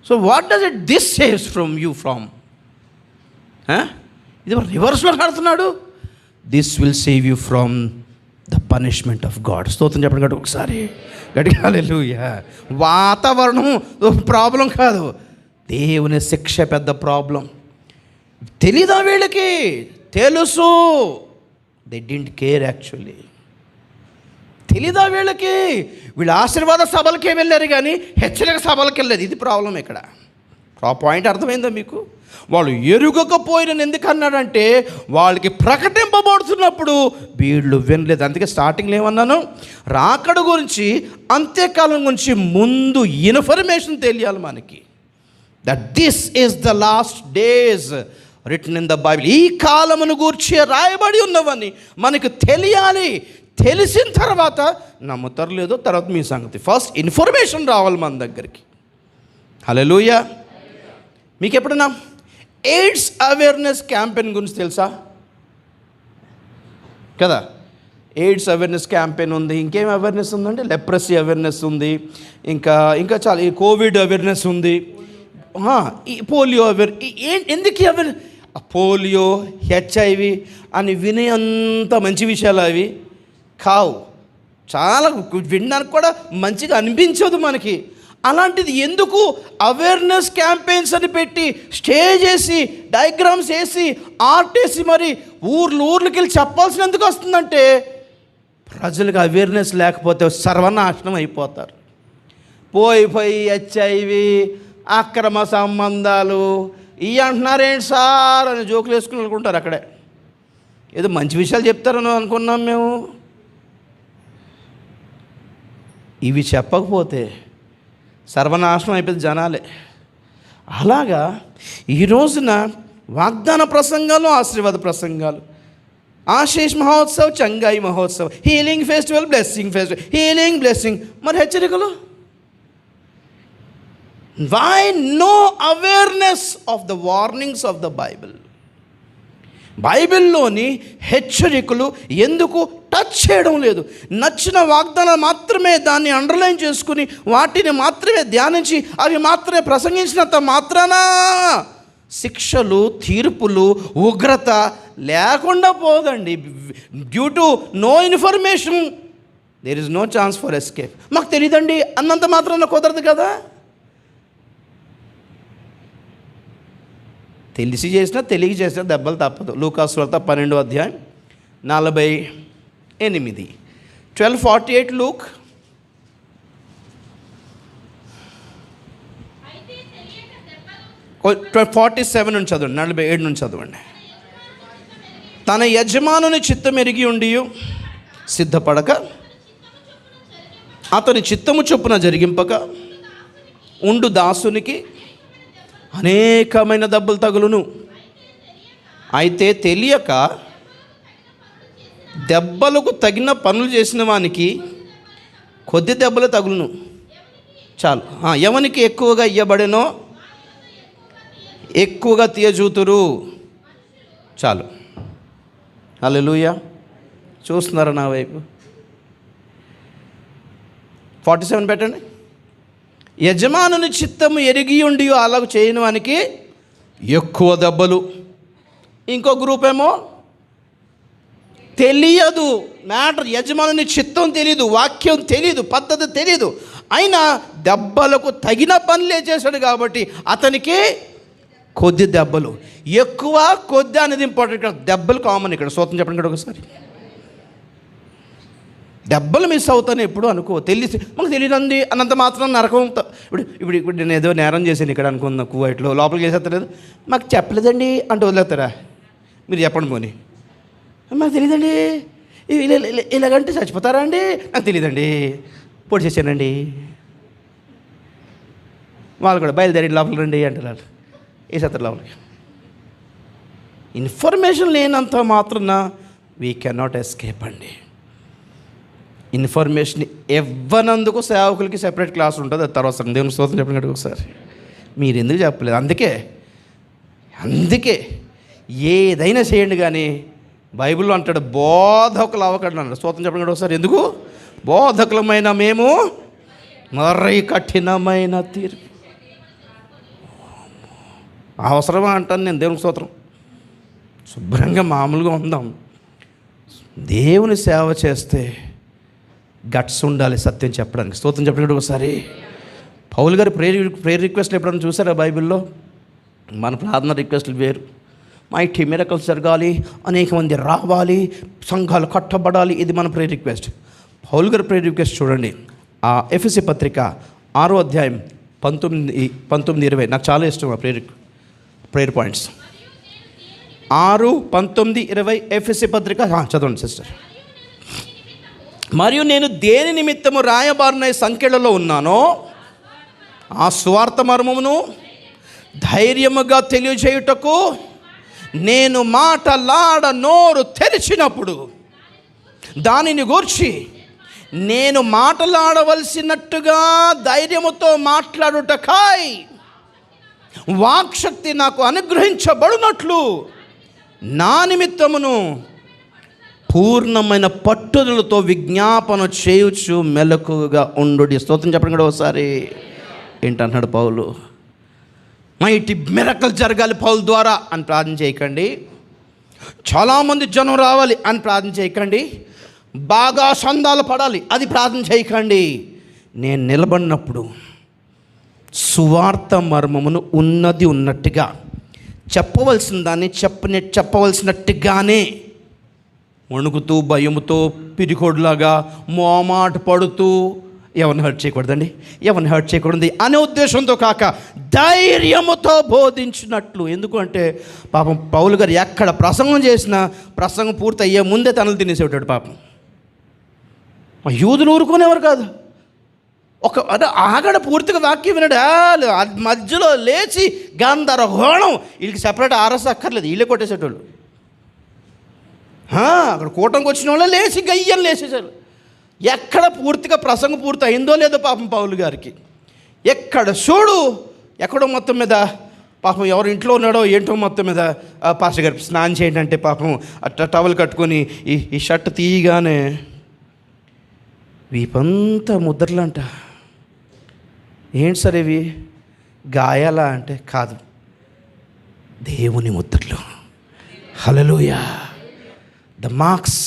So what does it this saves from you from? ఇది రివర్స్లో కడుతున్నాడు. This will save you from the punishment of God. స్తోత్రం చెప్పండి గట్టి ఒకసారి గట్టిగా. హల్లెలూయా. వాతావరణం ప్రాబ్లం కాదు, దేవుని శిక్ష పెద్ద ప్రాబ్లం. తెలీదా వీళ్ళకి? తెలుసు. They didn't care actually. తెలీదా వీళ్ళకి? వీళ్ళు ఆశీర్వాద సభలకే వెళ్ళారు కానీ హెచ్చరిక సభలకి వెళ్ళలేదు. ఇది ప్రాబ్లం ఇక్కడ. పాయింట్ అర్థమైందా మీకు? వాళ్ళు ఎరుగకపోయిన ఎందుకు అన్నాడంటే వాళ్ళకి ప్రకటింపబడుతున్నప్పుడు వీళ్ళు వినలేదు. అందుకే స్టార్టింగ్లో ఏమన్నాను, రాకడ గురించి, అంత్యకాలం గురించి ముందు ఇన్ఫర్మేషన్ తెలియాలి మనకి. That this is the last days return in the Bible. ఈ కాలమును గూర్చి రాయబడి ఉన్నవని మనకు తెలియాలి. తెలిసిన తర్వాత నమ్ముతారు లేదో తర్వాత మీ సంగతి. ఫస్ట్ ఇన్ఫర్మేషన్ రావాలి మన దగ్గరికి. హల్లెలూయా. మీకు ఎప్పుడన్నా ఎయిడ్స్ అవేర్నెస్ క్యాంపెయిన్ గురించి తెలుసా? కదా, ఎయిడ్స్ అవేర్నెస్ క్యాంపెయిన్ ఉంది. ఇంకేం అవేర్నెస్ ఉందండి? లెప్రసీ అవేర్నెస్ ఉంది. ఇంకా చాలా ఈ కోవిడ్ అవేర్నెస్ ఉంది. ఈ పోలియో ఎందుకు అవేర్? పోలియో, హెచ్ఐవి అని వినేంత మంచి విషయాలు అవి కావు. చాలా వినడానికి కూడా మంచిగా అనిపించదు మనకి. అలాంటిది ఎందుకు అవేర్నెస్ క్యాంపెయిన్స్ అని పెట్టి స్టేజ్ వేసి డయాగ్రామ్స్ వేసి ఆర్ట్ వేసి మరి ఊర్లకి వెళ్ళి చెప్పాల్సిన ఎందుకు వస్తుందంటే ప్రజలకు అవేర్నెస్ లేకపోతే సర్వనాశనం అయిపోతారు. పోయి హెచ్ఐవి, అక్రమ సంబంధాలు ఇవి అంటున్నారేంటి సార్ అని జోకులు వేసుకుని అనుకుంటారు. అక్కడే ఏదో మంచి విషయాలు చెప్తారని అనుకున్నాం మేము. ఇవి చెప్పకపోతే సర్వనాశనం అయిపోయింది జనాలే. అలాగా ఈ రోజున వాగ్దాన ప్రసంగాలు, ఆశీర్వాద ప్రసంగాలు, ఆశీష్ మహోత్సవ్, చంగాయి మహోత్సవ్, healing festival, blessing festival, healing blessing. మరి హెచ్చరికలు? Why no awareness of the warnings of the Bible? బైబిల్లోని హెచ్చరికలు ఎందుకు టచ్ చేయడం లేదు? నచ్చిన వాగ్దానాలు మాత్రమే దాన్ని అండర్లైన్ చేసుకుని వాటిని మాత్రమే ధ్యానించి అవి మాత్రమే ప్రసంగించినంత మాత్రాన శిక్షలు, తీర్పులు, ఉగ్రత లేకుండా పోదండి. Due to no information there is no chance for escape. మాకు తెలియదండి అన్నంత మాత్రాన కుదరదు కదా. తెలిసి చేసినా తెలియక చేసినా దెబ్బలు తప్పదు. లూకాసు వార్త 12వ అధ్యాయం 48. 12:48 లూక్. ఓ 47 నుంచి చదవండి, 47 నుంచి చదవండి. తన యజమానుని చిత్తం ఎరిగి ఉండి సిద్ధపడక, అతని చిత్తము చొప్పున జరిగింపక ఉండు దాసునికి అనేకమైన దెబ్బలు తగులును. అయితే తెలియక దెబ్బలకు తగిన పనులు చేసిన వానికి కొద్ది దెబ్బలు తగులును. చాలు. ఎవనికి ఎక్కువగా ఇయ్యబడెనో ఎక్కువగా తీయజూతురు. చాలు. హల్లెలూయా. చూస్తున్నారా నా వైపు? 47 పెట్టండి. యజమానుని చిత్తము ఎరిగి ఉండి అలాగ చేయని వానికి ఎక్కువ దెబ్బలు. ఇంకో గ్రూప్ ఏమో తెలియదు, మ్యాటర్, యజమానుని చిత్తం తెలియదు, వాక్యం తెలియదు, పద్ధతి తెలియదు, అయినా దెబ్బలకు తగిన పనులే చేశాడు కాబట్టి అతనికి కొద్ది దెబ్బలు. ఎక్కువ కొద్ది అనేది ఇంపార్టెంట్. ఇక్కడ దెబ్బలు కామన్. ఇక్కడ స్తోత్రం చెప్పండి. ఇక్కడ ఒకసారి దెబ్బలు మిస్ అవుతాను ఎప్పుడు అనుకో, తెలిసి మాకు తెలియదండి అన్నంత మాత్రం నరకం. ఇప్పుడు నేను ఏదో నేరం చేశాను ఇక్కడ అనుకున్నా, కువైట్లో లోపలికి వేసేస్తలేదు, మాకు చెప్పలేదండి అంటూ వదిలేస్తారా? మీరు చెప్పండి పోనీ, మాకు తెలియదండి ఇలాగంటే చచ్చిపోతారా అండి, నాకు తెలియదండి పొడి చేశానండి. వాళ్ళు కూడా బయలుదేరి లోపలికి రండి అంటారు, వేసేస్తారు లోపలికి. ఇన్ఫర్మేషన్ లేనంత మాత్రాన వీ కెనాట్ ఎస్కేప్ అండి. ఇన్ఫర్మేషన్ ఇవ్వనందుకు సేవకులకి సెపరేట్ క్లాస్ ఉంటుంది, అది తర్వాత దేవుని స్తోత్రం చెప్పినట్టు ఒకసారి. మీరు ఎందుకు చెప్పలేదు? అందుకే ఏదైనా చేయండి కానీ బైబిల్లో అంటాడు బోధకులు అవ్వకండి అన్నాడు. స్తోత్రం చెప్పినట్టు ఒకసారి. ఎందుకు? బోధకులమైన మేము మరీ కఠినమైన తీర్పు అవసరమా అంటాను నేను. దేవుని స్తోత్రం. శుభ్రంగా మామూలుగా ఉందాం. దేవుని సేవ చేస్తే గట్స్ ఉండాలి సత్యం చెప్పడానికి. స్తోత్రం చెప్పడానికి ఒకసారి. పౌలు గారి ప్రేయర్ రిక్వెస్ట్లు ఎప్పుడైనా చూసారా బైబిల్లో? మన ప్రార్థన రిక్వెస్ట్లు వేరు. మైటీ మిరకల్స్ జరగాలి, అనేక మంది రావాలి, సంఘాలు కట్టబడాలి, ఇది మన ప్రేయర్ రిక్వెస్ట్. పౌలు గారి ప్రేయర్ రిక్వెస్ట్ చూడండి. ఆ ఎఫెసీ పత్రిక 6వ అధ్యాయం 19-20 నాకు చాలా ఇష్టం ఆ ప్రేయర్ పాయింట్స్. 6:19-20 ఎఫెసీ పత్రిక చదవండి సిస్టర్. మరియు నేను దేని నిమిత్తము రాయబారిన సంఖ్యలలో ఉన్నానో ఆ స్వార్థ మర్మమును ధైర్యముగా తెలియజేయుటకు నేను మాటలాడ నోరు తెరిచినప్పుడు దానిని గూర్చి నేను మాటలాడవలసినట్టుగా ధైర్యముతో మాట్లాడుటకాయ్ వాక్శక్తి నాకు అనుగ్రహించబడినట్లు నా నిమిత్తమును పూర్ణమైన పట్టుదలతో విజ్ఞాపన చేయుచు మెలకుగా ఉండు. స్తోత్రం చెప్పండి కూడా ఒకసారి. ఏంటన్నాడు పౌలు? మైటీ మిరకల్ జరగాలి పౌలు ద్వారా అని ప్రార్థన చేయకండి. చాలామంది జనం రావాలి అని ప్రార్థన చేయకండి. బాగా సందాలు పడాలి అది ప్రార్థన చేయకండి. నేను నిలబడినప్పుడు సువార్త మర్మమును ఉన్నట్టుగా చెప్పవలసిన దాన్ని చెప్పవలసినట్టుగానే వణుకుతూ భయముతో పిరికోడ్లాగా మోమాట పడుతూ ఎవరిని హర్ట్ చేయకూడదు అనే ఉద్దేశంతో కాక ధైర్యముతో బోధించినట్లు. ఎందుకంటే పాపం పౌలు గారు ఎక్కడ ప్రసంగం చేసినా ప్రసంగం పూర్తి అయ్యే ముందే తనలు తినేసేవాడు పాపం. యూదులు ఊరుకునేవారు కాదు. ఆగడ పూర్తిగా వాక్యం వినడు, మధ్యలో లేచి గందరగోళం. వీళ్ళకి సెపరేట్ ఆర్ఎస్ అక్కర్లేదు, వీళ్ళే కొట్టేసేటోళ్ళు. అక్కడ కూటంకి వచ్చిన వాళ్ళే లేచి గయ్యం లేచేసారు. ఎక్కడ పూర్తిగా ప్రసంగం పూర్తి అయిందో లేదో పాపం పౌలు గారికి ఎక్కడ చూడు ఎక్కడో మొత్తం మీద పాపం ఎవరు ఇంట్లో ఉన్నాడో ఏంటో మొత్తం మీద పాస్టర్ గారు స్నానం చేయండి అంటే పాపం అట్లా టవల్ కట్టుకొని ఈ షర్ట్ తీయగానే వీపంతా ముద్రలంట. ఏంటి సార్ ఇవి గాయాలా అంటే కాదు, దేవుని ముద్రలు. Hallelujah. The marks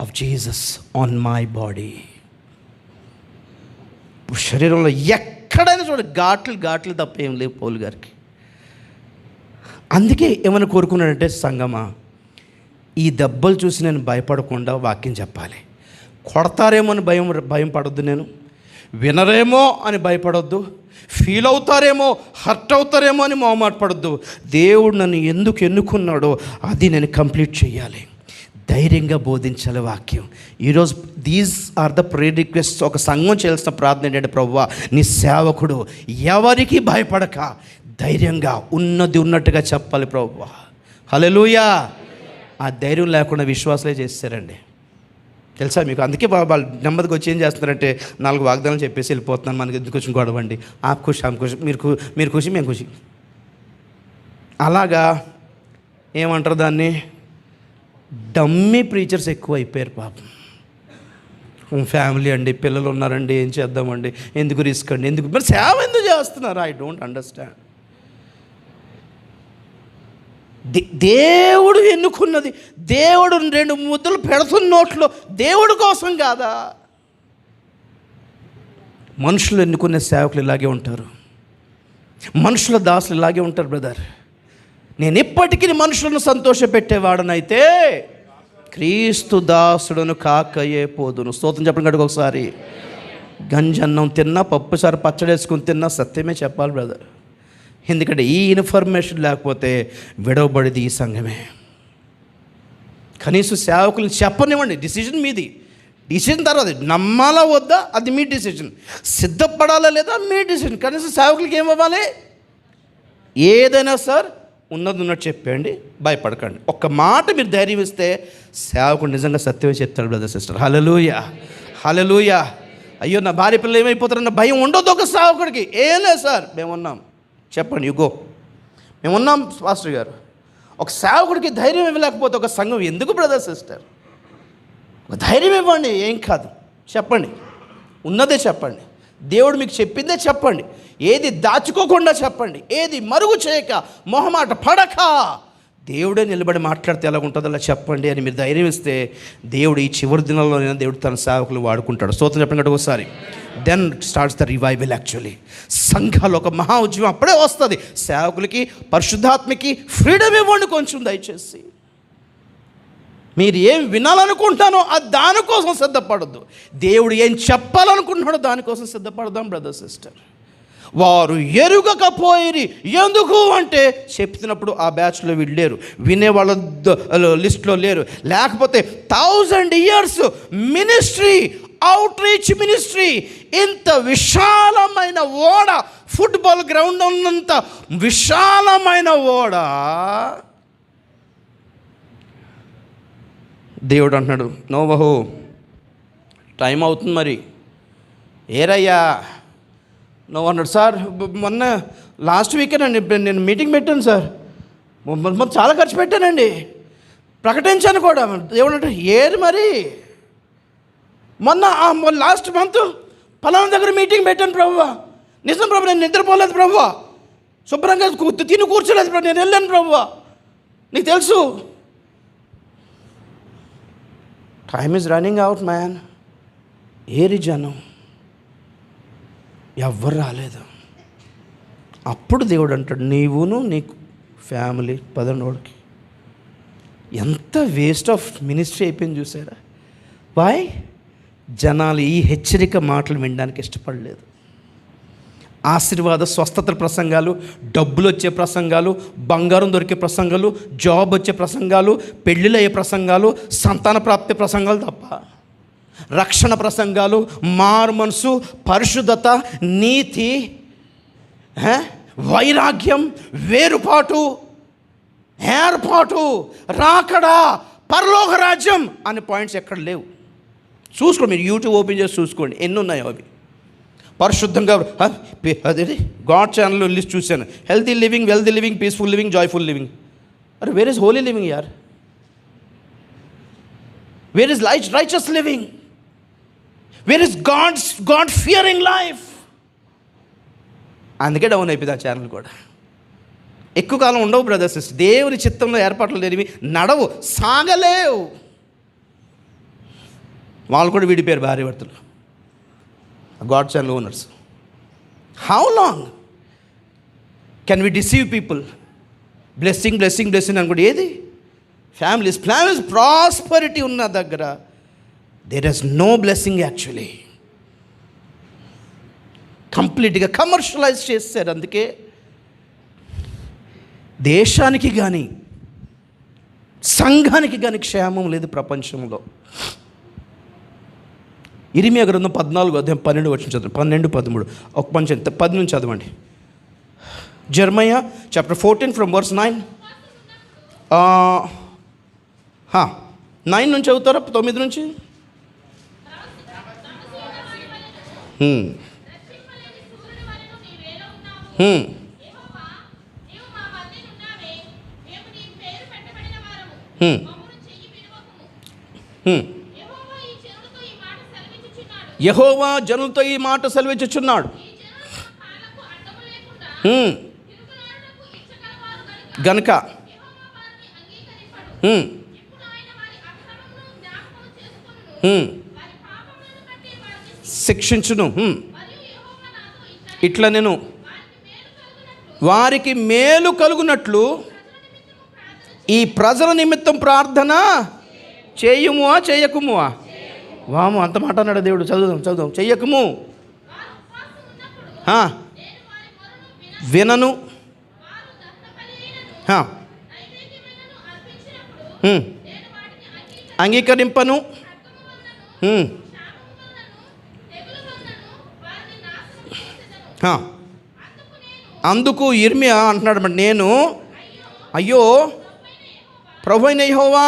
of Jesus on my body. శరీరంలో ఎక్కడైనా చూడండి ఘాట్లు తప్ప ఏం లేవు పౌలు గారికి. అందుకే ఏమైనా కోరుకున్నాడంటే, సంగమా ఈ దెబ్బలు చూసి నేను భయపడకుండా వాక్యం చెప్పాలి. కొడతారేమో అని భయం పడొద్దు, నేను వినరేమో అని భయపడొద్దు, ఫీల్ అవుతారేమో హర్ట్ అవుతారేమో అని మొహమాట పడొద్దు. దేవుడు నన్ను ఎందుకు ఎన్నుకున్నాడో అది నేను కంప్లీట్ చేయాలి, ధైర్యంగా బోధించాలి వాక్యం. ఈరోజు these are the prayer request. ఒక సంఘం చేయాల్సిన ప్రార్థన ఏంటంటే, ప్రభువా నీ సేవకుడు ఎవరికి భయపడక ధైర్యంగా ఉన్నట్టుగా చెప్పాలి ప్రభువా. హల్లెలూయా. ఆ ధైర్యం లేకుండా విశ్వాసాలే చేస్తారండి, తెలుసా మీకు. అందుకే వాళ్ళు నెమ్మదిగా వచ్చి ఏం చేస్తున్నారంటే 4 వాగ్దానాలు చెప్పేసి వెళ్ళిపోతున్నాను, మనకి ఎందుకు వచ్చి గొడవండి, ఆ ఖుషి ఆమె ఖుషి, మీరు ఖుషి మేము ఖుషి. అలాగా ఏమంటారు దాన్ని, డమ్మీ ప్రీచర్స్ ఎక్కువ అయిపోయారు పాపం. ఫ్యామిలీ అండి, పిల్లలు ఉన్నారండి, ఏం చేద్దామండి, ఎందుకు రిస్క్ అండి, ఎందుకు మరి సేవ ఎందుకు చేస్తున్నారు? I don't understand. దేవుడు ఎన్నుకున్నది, దేవుడు 2 ముద్దలు పెడుతున్న నోట్లో దేవుడు కోసం కాదా? మనుషులు ఎన్నుకునే సేవకులు ఇలాగే ఉంటారు, మనుషుల దాసులు ఇలాగే ఉంటారు బ్రదర్. నేను ఎప్పటికీ మనుషులను సంతోషపెట్టేవాడనైతే క్రీస్తు దాసుడును కాకయే పోదును. స్తోత్రం చెప్పండి గడుగు ఒకసారి. గంజన్నం తిన్నా, పప్పుసారి పచ్చడి వేసుకుని తిన్నా సత్యమే చెప్పాలి బ్రదర్. ఎందుకంటే ఈ ఇన్ఫర్మేషన్ లేకపోతే విడవబడిది ఈ సంఘమే. కనీసం సేవకులు చెప్పనివ్వండి, డిసిజన్ మీది. డిసిజన్ తర్వాత నమ్మాలా వద్దా అది మీ డిసిజన్, సిద్ధపడాలా లేదా మీ డిసిజన్. కనీసం సేవకులకి ఏమవ్వాలి, ఏదైనా సార్ ఉన్నది ఉన్నట్టు చెప్పండి, భయపడకండి. ఒక్క మాట మీరు ధైర్యం ఇస్తే సేవకుడు నిజంగా సత్యమే చెప్తాడు బ్రదర్ సిస్టర్. హల్లెలూయా, హల్లెలూయా. అయ్యో నా భార్య పిల్లలు ఏమైపోతారన్న భయం ఉండొద్దు ఒక సేవకుడికి. ఏం లేదు సార్, మేమున్నాం, చెప్పండి, యుగో మేమున్నాం పాస్టర్ గారు. ఒక సేవకుడికి ధైర్యం ఇవ్వలేకపోతే ఒక సంఘం ఎందుకు బ్రదర్ సిస్టర్? ఒక ధైర్యం ఇవ్వండి, ఏం కాదు, చెప్పండి, ఉన్నదే చెప్పండి, దేవుడు మీకు చెప్పిందే చెప్పండి, ఏది దాచుకోకుండా చెప్పండి, ఏది మరుగు చేయక మొహమాట పడక దేవుడే నిలబడి మాట్లాడితే ఎలా ఉంటుందో అలా చెప్పండి అని మీరు ధైర్యం ఇస్తే దేవుడు ఈ చివరి దినాల్లోనైనా దేవుడు తన సేవకులు వాడుకుంటాడు. స్తోత్రం చెప్పండి ఒకసారి. Then starts the revival. Actually సంఘాలు ఒక మహా ఉద్యమం అప్పుడే వస్తుంది. సేవకులకి పరిశుద్ధాత్మకి ఫ్రీడమ్ ఇవ్వండి కొంచెం దయచేసి. మీరు ఏం వినాలనుకుంటానో అది దానికోసం సిద్ధపడద్దు. దేవుడు ఏం చెప్పాలనుకుంటున్నాడో దానికోసం సిద్ధపడదాం బ్రదర్ సిస్టర్. వారు ఎరుగకపోయిరి, ఎందుకు అంటే చెప్తున్నప్పుడు ఆ బ్యాచ్లో వీళ్ళు లేరు, వినేవాళ్ళ లిస్ట్లో లేరు. లేకపోతే 1000 years ministry, out reach ministry, ఇంత విశాలమైన ఓడ, ఫుట్బాల్ గ్రౌండ్ ఉన్నంత విశాలమైన ఓడ, దేవుడు అంటున్నాడు నోవహు టైం అవుతుంది మరి ఏరయ్యా. నోవహు అన్నాడు, సార్ మొన్న లాస్ట్ వీకేనండి నేను మీటింగ్ పెట్టాను సార్, మొత్తం చాలా ఖర్చు పెట్టానండి, ప్రకటించాను కూడా. దేవుడు అంటే ఏరు మరి, మొన్న లాస్ట్ మంత్ ఫలానా దగ్గర మీటింగ్ పెట్టాను ప్రభువా, నిజం ప్రభు, నేను నిద్రపోలేదు ప్రభువా, శుభ్రంగా తిని కూర్చోలేదు ప్రభు, నేను వెళ్ళాను ప్రభువా, నీకు తెలుసు. Time is running out man. ఏరి జనం ఎవ్వరు రాలేదు. అప్పుడు దేవుడు అంటాడు, నీవును నీకు ఫ్యామిలీ 11 ఎంత వేస్ట్ ఆఫ్ మినిస్ట్రీ అయిపోయింది చూసారా. వై? జనాలు ఈ హెచ్చరిక మాటలు వినడానికి ఇష్టపడలేదు. ఆశీర్వాద స్వస్థత ప్రసంగాలు, డబ్బులు వచ్చే ప్రసంగాలు, బంగారం దొరికే ప్రసంగాలు, జాబ్ వచ్చే ప్రసంగాలు, పెళ్ళిళ్ళు అయ్యే ప్రసంగాలు, సంతాన ప్రాప్తి ప్రసంగాలు తప్ప రక్షణ ప్రసంగాలు, మారు మనసు, పరిశుద్ధత, నీతి, వైరాగ్యం, వేరుపాటు, ఏర్పాటు, రాకడా, పరలోక రాజ్యం అనే పాయింట్స్ ఎక్కడ లేవు. చూసుకోండి, మీరు యూట్యూబ్ ఓపెన్ చేసి చూసుకోండి, ఎన్ని ఉన్నాయో అవి. పరిశుద్ధంగా అదే గాడ్ ఛానల్లో లిస్ట్ చూశాను, healthy living, wealthy living, peaceful living, joyful living. అరే వేర్ ఇస్ హోలీ లివింగ్ యార్? Where is righteous living? Where is God Fearing life? అందుకే డౌన్ అయిపోయింది ఆ ఛానల్ కూడా. ఎక్కువ కాలం ఉండవు బ్రదర్స్ సిస్టర్, దేవుని చిత్తంలో ఏర్పాట్లు లేనివి నడవు, సాగలేవు. వాళ్ళు కూడా విడిపోయారు భార్య భర్తలు, God channel owners. How long can we deceive people? Blessing blessing blessing అనుకోండి. ఏది? ఫ్యామిలీస్ ప్రాస్పరిటీ ఉన్న దగ్గర there is no blessing actually. కంప్లీట్గా కమర్షియలైజ్ చేశారు. అందుకే దేశానికి కానీ సంఘానికి కానీ క్షేమం లేదు ప్రపంచంలో. ఇర్మియా గ్రంథం 14:12 చదవండి, 12-13 ఒక పని 10 నుంచి చదవండి. జెర్మయా చాప్టర్ 14 ఫ్రమ్ వర్స్ 9. 9 నుంచి చదువుతారా? 9 నుంచి. యెహోవా జనులతో ఈ మాట సెలవిచ్చుచున్నాడు, గనుక శిక్షించును. ఇట్లా నేను వారికి మేలు కలుగునట్లు ఈ ప్రజల నిమిత్తం ప్రార్థన చేయుమువా చేయకుమువా? వాము, అంత మాట అన్నాడు దేవుడు. చదువుదాం. చెయ్యకుము, వినను, అంగీకరింపను, అందుకు ఇర్మియా అంటున్నాడు, నేను అయ్యో ప్రభు అయిన యెహోవా,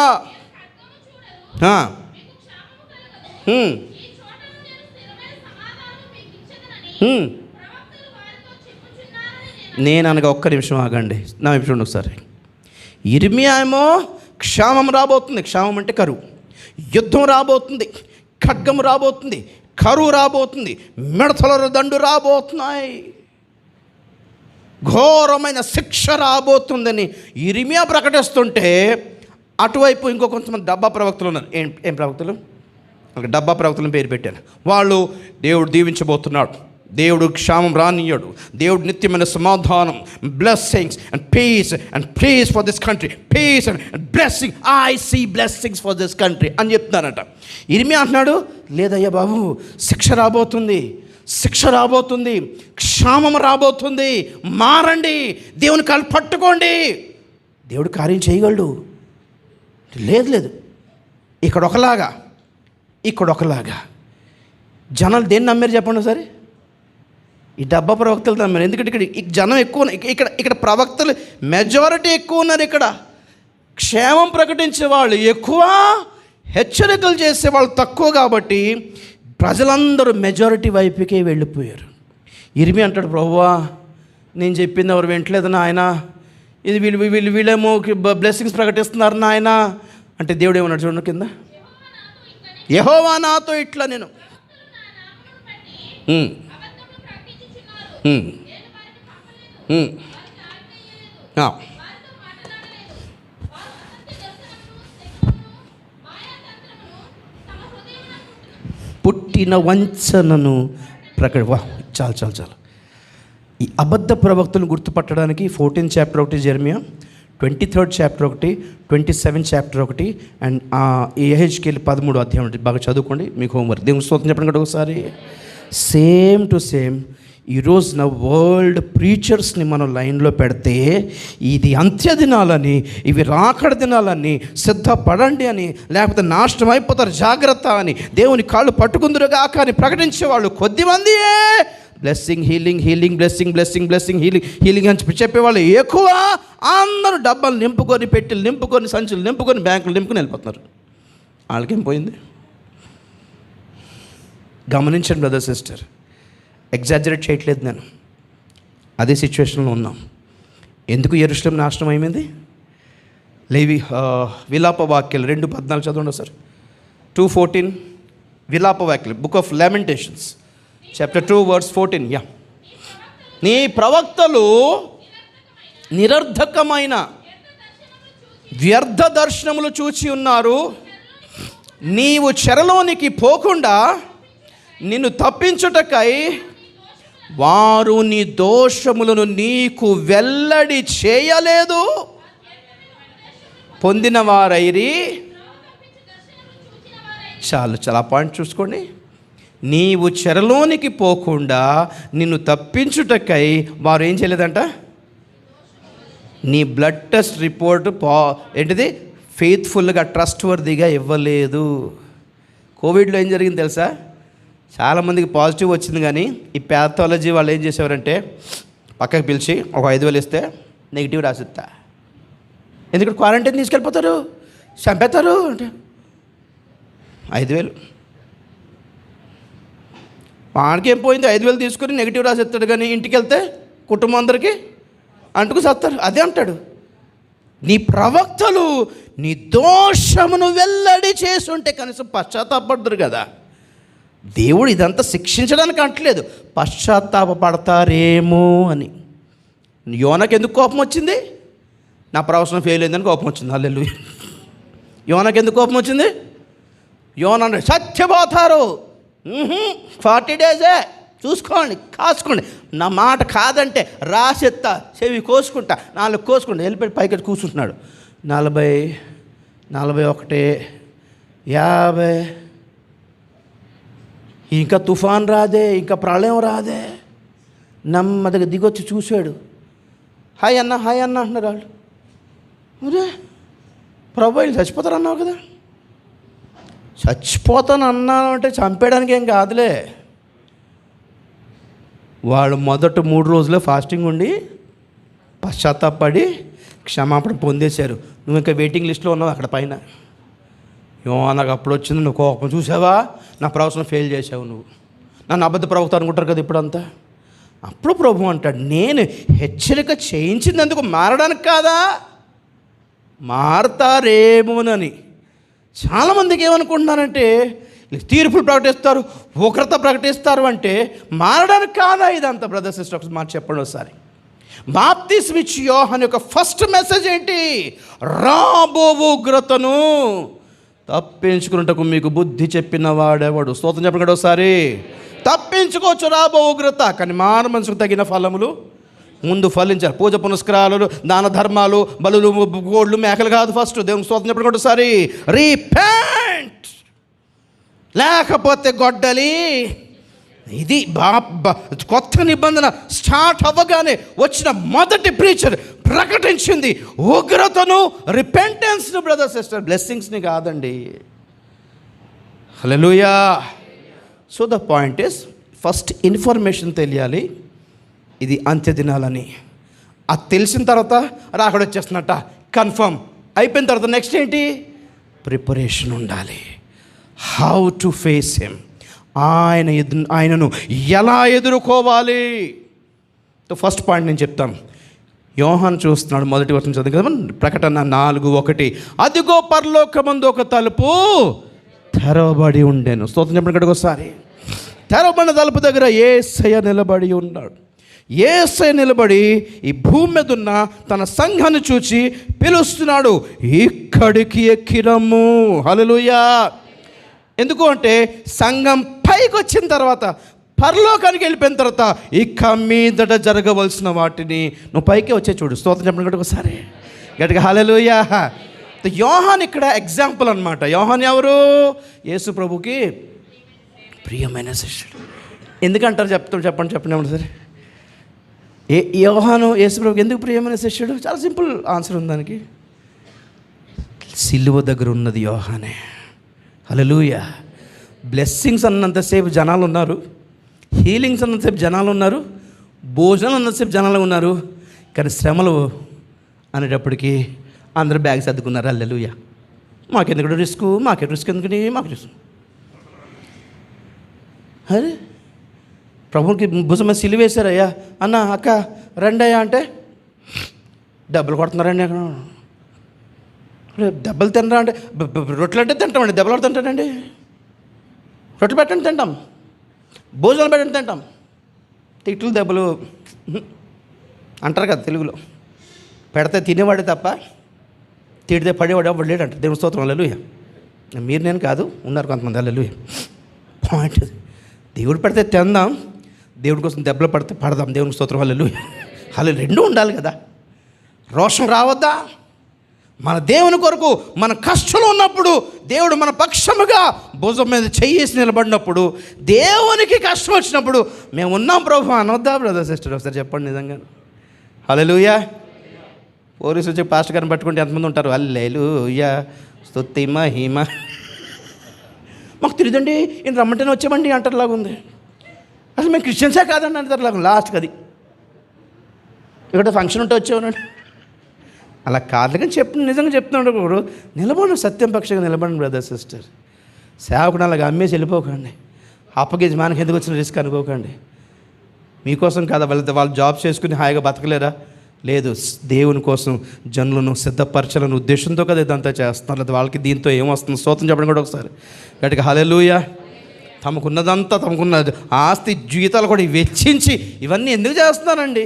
నేను అనగా ఒక్క నిమిషం ఆగండి, నా నిమిషం ఒకసారి. ఇర్మియా ఏమో క్షామం రాబోతుంది, క్షామం అంటే కరువు, యుద్ధం రాబోతుంది, ఖడ్గము రాబోతుంది, కరువు రాబోతుంది, మిడతల దండు రాబోతున్నాయి, ఘోరమైన శిక్ష రాబోతుందని ఇర్మియా ప్రకటిస్తుంటే, అటువైపు ఇంకో కొంతమంది డబ్బా ప్రవక్తలు ఉన్నారు. ఏం ప్రవక్తలు? డబ్బా ప్రవక్తలను పేరు పెట్టాను. వాళ్ళు దేవుడు దీవించబోతున్నాడు, దేవుడు క్షామం రానియ్యాడు, దేవుడు నిత్యమైన సమాధానం, blessings and peace for this country, peace and blessing, I see blessings for this country అని చెప్తున్నారట. ఇర్మియా అంటున్నాడు, లేదయ్యా బాబు, శిక్ష రాబోతుంది, క్షామం రాబోతుంది, మారండి, దేవుని కాళ్ళు పట్టుకోండి, దేవుడు కార్యం చేయగలడు. లేదు, ఇక్కడ ఒకలాగా జనాలు దేన్ని నమ్మారు చెప్పండి ఒకసారి? ఈ డబ్బా ప్రవక్తలు నమ్మారు. ఎందుకంటే ఇక్కడ జనం ఎక్కువ, ఇక్కడ ప్రవక్తలు మెజారిటీ ఎక్కువ ఉన్నారు. ఇక్కడ క్షేమం ప్రకటించే వాళ్ళు ఎక్కువ, హెచ్చరికలు చేసే వాళ్ళు తక్కువ. కాబట్టి ప్రజలందరూ మెజారిటీ వైపుకే వెళ్ళిపోయారు. ఇర్మియా అంటాడు, ప్రభువా నేను చెప్పింది ఎవరు వింటలేదు నాయన, ఇది వీళ్ళేమో బ్లెస్సింగ్స్ ప్రకటిస్తున్నారు నాయన అంటే, దేవుడు ఏమన్నాడు చూడండి కింద, యెహోవా నాతో ఇట్లా నేను పుట్టిన వంచనను చాలు. ఈ అబద్ధ ప్రవక్తలను గుర్తుపట్టడానికి 14th చాప్టర్ ఒకటి జెర్మియా, 23rd చాప్టర్ ఒకటి, 27th చాప్టర్ ఒకటి, అండ్ యెహెజ్కేలు 13వ అధ్యాయం ఒకటి బాగా చదువుకోండి, మీకు హోంవర్క్. దేవుని స్తోత్రం చెప్పండి కదా ఒకసారి. సేమ్ టు సేమ్ ఈరోజున వరల్డ్ ప్రీచర్స్ని మనం లైన్లో పెడితే, ఇది అంత్య దినాలని, ఇవి రాకడ దినాలని, సిద్ధపడండి అని, లేకపోతే నాశనం అయిపోతారు జాగ్రత్త అని, దేవుని కాళ్ళు పట్టుకుందురుగా కానీ ప్రకటించేవాళ్ళు కొద్దిమందియే. బ్లెస్సింగ్ హీలింగ్ బ్లెస్సింగ్ హీలింగ్ అని చెప్పేవాళ్ళు ఎక్కువ. అందరూ డబ్బాలు నింపుకొని, పెట్టెలు నింపుకొని, సంచులు నింపుకొని, బ్యాంకులు నింపుకొని వెళ్ళిపోతున్నారు. వాళ్ళకేం పోయింది? గమనించండి బ్రదర్ సిస్టర్, ఎగ్జాజరేట్ చేయట్లేదు నేను, అదే సిచ్యువేషన్లో ఉన్నాం. ఎందుకు యెరూషలేము నాశనం అయిపోయింది? విలాప వాక్యాలు 2:14 చదవండి సార్. 2:14 విలాప వాక్యాలు, book of Lamentations chapter 2 verse 14. నీ ప్రవక్తలు నిరర్ధకమైన వ్యర్థ దర్శనములు చూచి ఉన్నారు, నీవు చెరలోనికి పోకుండా నిన్ను తప్పించుటకై వారు నీ దోషములను నీకు వెల్లడి చేయలేదు, పొందిన వారైరి. చాలా పాయింట్ చూసుకోండి. నీవు చెరలోనికి పోకుండా నిన్ను తప్పించుటకై వారు ఏం చేయలేదంట? నీ బ్లడ్ టెస్ట్ రిపోర్ట్ ఏంటిది? ఫెయిత్ఫుల్గా, ట్రస్ట్ వర్దిగా ఇవ్వలేదు. కోవిడ్లో ఏం జరిగింది తెలుసా? చాలామందికి పాజిటివ్ వచ్చింది, కానీ ఈ ప్యాథాలజీ వాళ్ళు ఏం చేసేవారంటే, పక్కకు పిలిచి ఒక 5,000 ఇస్తే నెగిటివ్ రాసిస్తా, ఎందుకంటే క్వారంటైన్ తీసుకెళ్ళిపోతారు, చంపేస్తారు అంటే 5,000 వాడికేం పోయింది? 5,000 తీసుకుని నెగిటివ్ రాసిస్తాడు, కానీ ఇంటికి వెళ్తే కుటుంబం అందరికీ అంటుకు చేస్తారు. అదే అంటాడు, నీ ప్రవక్తలు నీ దోషమును వెల్లడి చేసి ఉంటే కనీసం పశ్చాత్తాపడతారు కదా. దేవుడు ఇదంతా శిక్షించడానికి అంటలేదు, పశ్చాత్తాపడతారేమో అని. యోనాకి ఎందుకు కోపం వచ్చింది? నా ప్రవచనం ఫెయిల్ అయిందని కోపం వచ్చింది. హల్లెలూయా. యోనాకి ఎందుకు కోపం వచ్చింది? యోనా అంటే సత్యపోతారు, 40 డేసే చూసుకోండి, కాసుకోండి, నా మాట కాదంటే రాసెత్తా, చెవి కోసుకుంటా, 4 కోసుకుంటా, వెళ్ళిపోయి పైకి కూర్చుంటున్నాడు. 40, 41, 50, ఇంకా తుఫాన్ రాదే, ఇంకా ప్రళయం రాదే. నెమ్మదిగా దిగొచ్చి చూశాడు. హాయ్ అన్న అంటున్నారు వాళ్ళు. అరే ప్రభు, వీళ్ళు చచ్చిపోతారన్నావు కదా. చచ్చిపోతాను అన్నాను అంటే చంపేయడానికి ఏం కాదులే. వాళ్ళు మొదట 3 రోజులే ఫాస్టింగ్ ఉండి పశ్చాత్తాపడి క్షమాపణ పొందేశారు. నువ్వు ఇంకా వెయిటింగ్ లిస్ట్లో ఉన్నావు అక్కడ పైన. నాకు అప్పుడు వచ్చింది, నువ్వు కోపం చూసావా, నా ప్రవచనం ఫెయిల్ చేసావు, నువ్వు నన్ను అబద్ధ ప్రవక్త అనుకుంటారు కదా ఇప్పుడంతా. అప్పుడు ప్రభు అంటాడు, నేను హెచ్చరిక చేయించినందుకు మారడానికి కాదా, మారతారేమోనని. చాలామందికి ఏమనుకుంటున్నారంటే తీర్పులు ప్రకటిస్తారు, ఉగ్రత ప్రకటిస్తారు అంటే మారడానికి కాదా ఇదంతా. బ్రదర్ సిస్టర్స్ మాట చెప్పండి ఒకసారి. బాప్తిస్మ ఇచ్చి యోహాను యొక్క ఫస్ట్ మెసేజ్ ఏంటి? రాబో ఉగ్రతను తప్పించుకున్నటకు మీకు బుద్ధి చెప్పిన వాడేవాడు. స్తోత్రం చెప్పండి కదా ఒకసారి. తప్పించుకోవచ్చు రాబో ఉగ్రత, కానీ మారు మనసుకు తగిన ఫలములు ముందు ఫలించాలి. పూజ పునస్కారాలు, దాన ధర్మాలు, బలులు, గోళ్ళు, మేకలు కాదు ఫస్ట్. దేవుని స్తోత్రం చెప్పండి ఒకసారి. రిపెంట్, లేకపోతే గొడ్డలి. ఇది కొత్త నిబంధన స్టార్ట్ అవ్వగానే వచ్చిన మొదటి ప్రీచర్ ప్రకటించింది ఉగ్రతను, రిపెంటెన్స్ను బ్రదర్ సిస్టర్, బ్లెస్సింగ్స్ని కాదండి. Hallelujah. So the point is, first information తెలియాలి, ఇది అంత్య దినాలని. అది తెలిసిన తర్వాత రాకడ వచ్చేస్తున్నట్ట కన్ఫర్మ్ అయిపోయిన తర్వాత నెక్స్ట్ ఏంటి? ప్రిపరేషన్ ఉండాలి. హౌ టు ఫేస్ హిమ్, ఆయనను ఎలా ఎదుర్కోవాలి. ఫస్ట్ పాయింట్ నేను చెప్తాను. యోహాను చూస్తున్నాడు, మొదటి వచనం చదివి కదా, ప్రకటన 4:1. అదిగో పరలోకమందు ఒక తలుపు తెరవబడి ఉండెను. స్తోత్రం చెప్పండి ఇక్కడికి ఒకసారి. తెరవబడిన తలుపు దగ్గర యేసయ్య నిలబడి ఉన్నాడు. యేసయ్య నిలబడి ఈ భూమి మీద ఉన్న తన సంఘాన్ని చూచి పిలుస్తున్నాడు, ఇక్కడికి ఎక్కిరమ్ము. హల్లెలూయా. ఎందుకు అంటే సంఘం పైకి వచ్చిన తర్వాత, పరలోకానికి వెళ్ళిపోయిన తర్వాత ఇక మీదట జరగవలసిన వాటిని నువ్వు పైకే వచ్చే చూడు. స్తోత్రం చెప్పండి ఒకసారి గట్టిగా హల్లెలూయా. యోహాన్ ఇక్కడ ఎగ్జాంపుల్ అనమాట. యోహాన్ ఎవరు? యేసు ప్రభుకి ప్రియమైన శిష్యుడు. ఎందుకంటారు చెప్పండి సరే. యోహాను యేసు ప్రభుకి ఎందుకు ప్రియమైన శిష్యుడు? చాలా సింపుల్ ఆన్సర్ ఉంది దానికి. సిలువ దగ్గర ఉన్నది యోహానే. హల్లెలూయా. బ్లెస్సింగ్స్ అన్నంతసేపు జనాలు ఉన్నారు, హీలింగ్స్ అన్నంతసేపు జనాలు ఉన్నారు, భోజనం అన్నంతసేపు జనాలు ఉన్నారు, కానీ శ్రమలు అనేటప్పటికీ అందరూ బ్యాగ్ సర్దుకున్నారు. హల్లెలూయా. మాకెందుకు రిస్క్ ఎందుకని మాకు రిస్క్. అరే ప్రభుకి భుజమ సిలివేశారయ్యా, అన్న అక్క రండి అయ్యా అంటే దెబ్బలు కొడుతున్నారండి. అక్కడ దెబ్బలు తినరా అంటే, రొట్టెలు అంటే తింటామండి, దెబ్బలు తింటానండి. రొట్టెలు పెట్టండి తింటాం, భోజనాలు పెట్టండి తింటాం, తిట్లు దెబ్బలు అంటారు కదా తెలుగులో. పెడితే తినేవాడే తప్ప తిడితే పడేవాడు ఎవడు లేడు అంటారు. దేవుని స్తోత్రం. హల్లెలూయా. మీరు నేను కాదు, ఉన్నారు కొంతమంది. హల్లెలూయా. పాయింట్, దేవుడు పెడితే తిందాం, దేవుడి కోసం దెబ్బలు పడితే పడదాం. దేవుని స్తోత్రం. హల్లెలూయా. హల్లెలూయా. రెండూ ఉండాలి కదా. రోషం రావద్దా? మన దేవుని కొరకు మన కష్టంలో ఉన్నప్పుడు దేవుడు మన పక్షముగా భుజం మీద చెయ్యేసి నిలబడినప్పుడు, దేవునికి కష్టం వచ్చినప్పుడు మేము ఉన్నాం ప్రభు అనొద్దా బ్రదర్ సిస్టర్? ఒకసారి చెప్పండి నిజంగా. హల్లెలూయా. పోలీసు వచ్చి పాస్టర్ గారిని పట్టుకుంటే ఎంతమంది ఉంటారు? హల్లెలూయా, స్తుతి మహిమ. మాకు తెలియదండి, ఈయన రమ్మంటేనే వచ్చామండి అంటారులాగా ఉంది. అసలు మేము క్రిస్టియన్సే కాదండి అంటారులాగా లాస్ట్కి. అది ఇక్కడ ఫంక్షన్ ఉంటే వచ్చేవానండి. అలా కాదు కానీ నిజంగా చెప్తున్నాడు ఒకడు. నిలబడి సత్యం పక్షంగా నిలబడండి బ్రదర్ సిస్టర్. సేవకుడు అలాగా అమ్మేసి వెళ్ళిపోకండి. అప్పగేజ్ మనకి ఎందుకు వచ్చిన రిస్క్ అనుకోకండి. మీకోసం కాదా, వాళ్ళు జాబ్ చేసుకుని హాయిగా బతకలేరా? లేదు, దేవుని కోసం జనులను సిద్ధపరచాలని ఉద్దేశంతో కదా ఇదంతా చేస్తున్నారు. లేదా వాళ్ళకి దీంతో ఏమొస్తుంది? స్తోత్రం చెప్పండి కూడా ఒకసారి గట్టిగా. హల్లెలూయా. తమకున్నదంతా, తమకున్న ఆస్తి జీవితాలు కూడా వెచ్చించి ఇవన్నీ ఎందుకు చేస్తున్నానండి?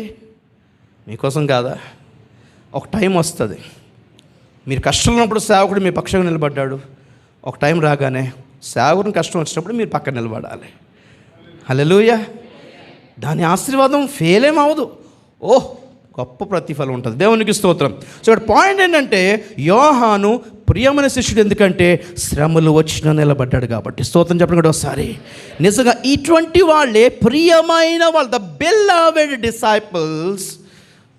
మీకోసం కాదా? ఒక టైం వస్తుంది, మీరు కష్టంలో ఉన్నప్పుడు సేవకుడు మీ పక్షంగా నిలబడ్డాడు. ఒక టైం రాగానే సేవకుడిని కష్టం వచ్చినప్పుడు మీరు పక్కన నిలబడాలి. హల్లెలూయా. దాని ఆశీర్వాదం ఫెయిల్ ఏమవదు. గొప్ప ప్రతిఫలం ఉంటుంది. దేవునికి స్తోత్రం. సో ఇక్కడ పాయింట్ ఏంటంటే, యోహాను ప్రియమైన శిష్యుడు, ఎందుకంటే శ్రమలు వచ్చినా నిలబడ్డాడు కాబట్టి. స్తోత్రం చెప్పండి కూడా ఒకసారి. నిజంగా ఇటువంటి వాళ్ళే ప్రియమైన వాళ్ళు, ద బిలవెడ్ డిసైపుల్స్,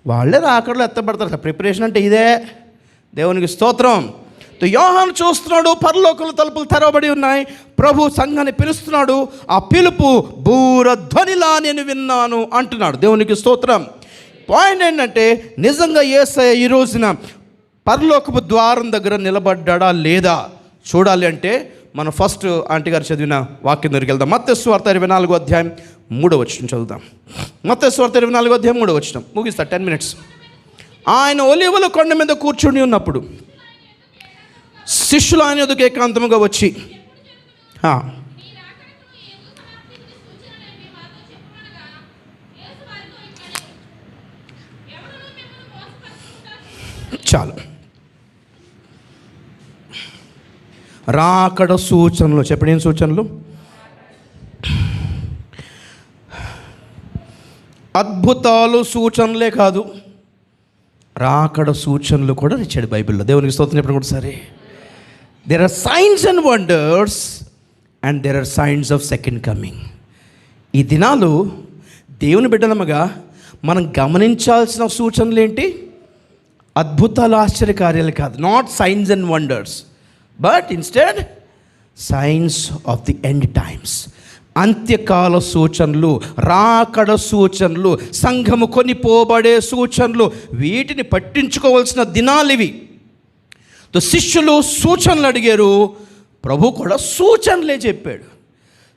వాళ్ళే రాకడలో ఎత్తబడతారు. ప్రిపరేషన్ అంటే ఇదే. దేవునికి స్తోత్రం. యోహాను చూస్తున్నాడు, పరలోకల తలుపులు తెరవబడి ఉన్నాయి, ప్రభు సంఘాన్ని పిలుస్తున్నాడు. ఆ పిలుపు బూరధ్వనిలా నేను విన్నాను అంటున్నాడు. దేవునికి స్తోత్రం. పాయింట్ ఏంటంటే, నిజంగా యేసయ్య ఈ రోజున పరలోకపు ద్వారం దగ్గర నిలబడ్డా లేదా చూడాలి అంటే మనం ఫస్ట్ ఆంటీ గారు చదివిన వాక్యం దగ్గరికి వెళ్దాం. మత్తయి సువార్త 24వ అధ్యాయం 3వ వచనం చదువుదాం. మత్తయి సువార్త 24వ అధ్యాయం 3వ వచనం ముగిస్తా, 10 minutes. ఆయన ఒలీవల కొండ మీద కూర్చుని ఉన్నప్పుడు శిష్యులు ఆయన ఎదుగు ఏకాంతముగా వచ్చి, చాలు, రాకడ సూచనలు చెప్పండి. ఏం సూచనలు? అద్భుతాలు సూచనలే కాదు, రాకడ సూచనలు కూడా ఇచ్చాడు బైబిల్లో. దేవునికి స్తోత్రం చెప్పండి కూడా సరే. There are signs and wonders and there are signs of second coming. ఈ దినాలు దేవుని బిడ్డలముగా మనం గమనించాల్సిన సూచనలు ఏంటి? అద్భుతాలు, ఆశ్చర్యకార్యాలు కాదు, not signs and wonders, but instead signs of the end times. అంత్యకాల సూచనలు, రాకడ సూచనలు, సంఘము కొనిపోబడే సూచనలు, వీటిని పట్టించుకోవాల్సిన దినాలు ఇవి. శిష్యులు సూచనలు అడిగారు, ప్రభు కూడా సూచనలే చెప్పాడు.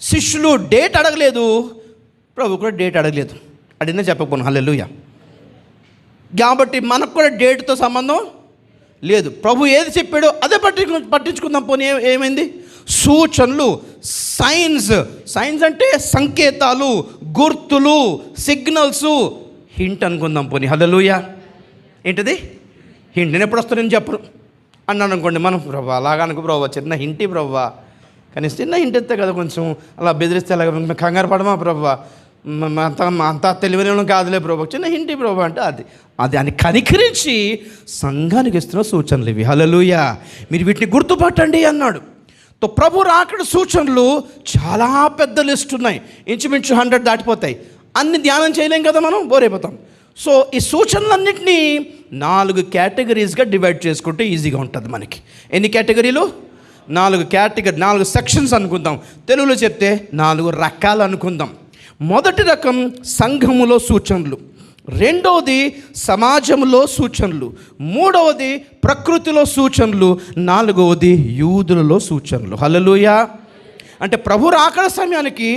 శిష్యులు డేట్ అడగలేదు, ప్రభు కూడా డేట్ అడగలేదు. అడిగినా చెప్పకపోను. హల్లెలూయా. కాబట్టి మనకు కూడా డేట్తో సంబంధం లేదు. ప్రభు ఏది చెప్పాడో అదే పట్టించుకుందాం. పోనీ ఏమైంది? సూచనలు, సైన్స్. సైన్స్ అంటే సంకేతాలు, గుర్తులు, సిగ్నల్స్, హింట్ అనుకుందాం. పోనీ హల్లెలూయా. ఏంటిది? హింట్. నేను ఎప్పుడు వస్తానని చెప్పను అన్నాను అనుకోండి, మనం ప్రభు అలాగా అనుకో ప్రభు, చిన్న హింటి ప్రభు, కానీ చిన్న హింట్ ఇస్తే కదా, కొంచెం అలా బెదిరిస్తే అలాగ కంగారు పడమా ప్రభు, అంతా తెలివైన కాదులే ప్రభు, చిన్న హింటి ప్రభు అంటే అది అని కనికరించి సంఘానికి ఇస్తున్న సూచనలు ఇవి. హల్లెలూయా. మీరు వీటిని గుర్తుపట్టండి అన్నాడు. ప్రభు రాకడ సూచనలు చాలా పెద్ద లిస్ట్ ఉన్నాయి, ఇంచుమించు 100 దాటిపోతాయి. అన్ని ధ్యానం చేయలేం కదా, మనం బోర్ అయిపోతాం. సో ఈ సూచనలన్నింటినీ 4 కేటగిరీస్గా డివైడ్ చేసుకుంటే ఈజీగా ఉంటుంది మనకి. ఎన్ని కేటగిరీలు? 4 కేటగిరీ, 4 సెక్షన్స్ అనుకుందాం. తెలుగులో చెప్తే 4 రకాలు అనుకుందాం. మొదటి రకం సంఘములో సూచనలు, రెండవది సమాజంలో సూచనలు, మూడవది ప్రకృతిలో సూచనలు, నాలుగవది యూదులలో సూచనలు. హల్లెలూయా. అంటే ప్రభు రాకడ సమయానికి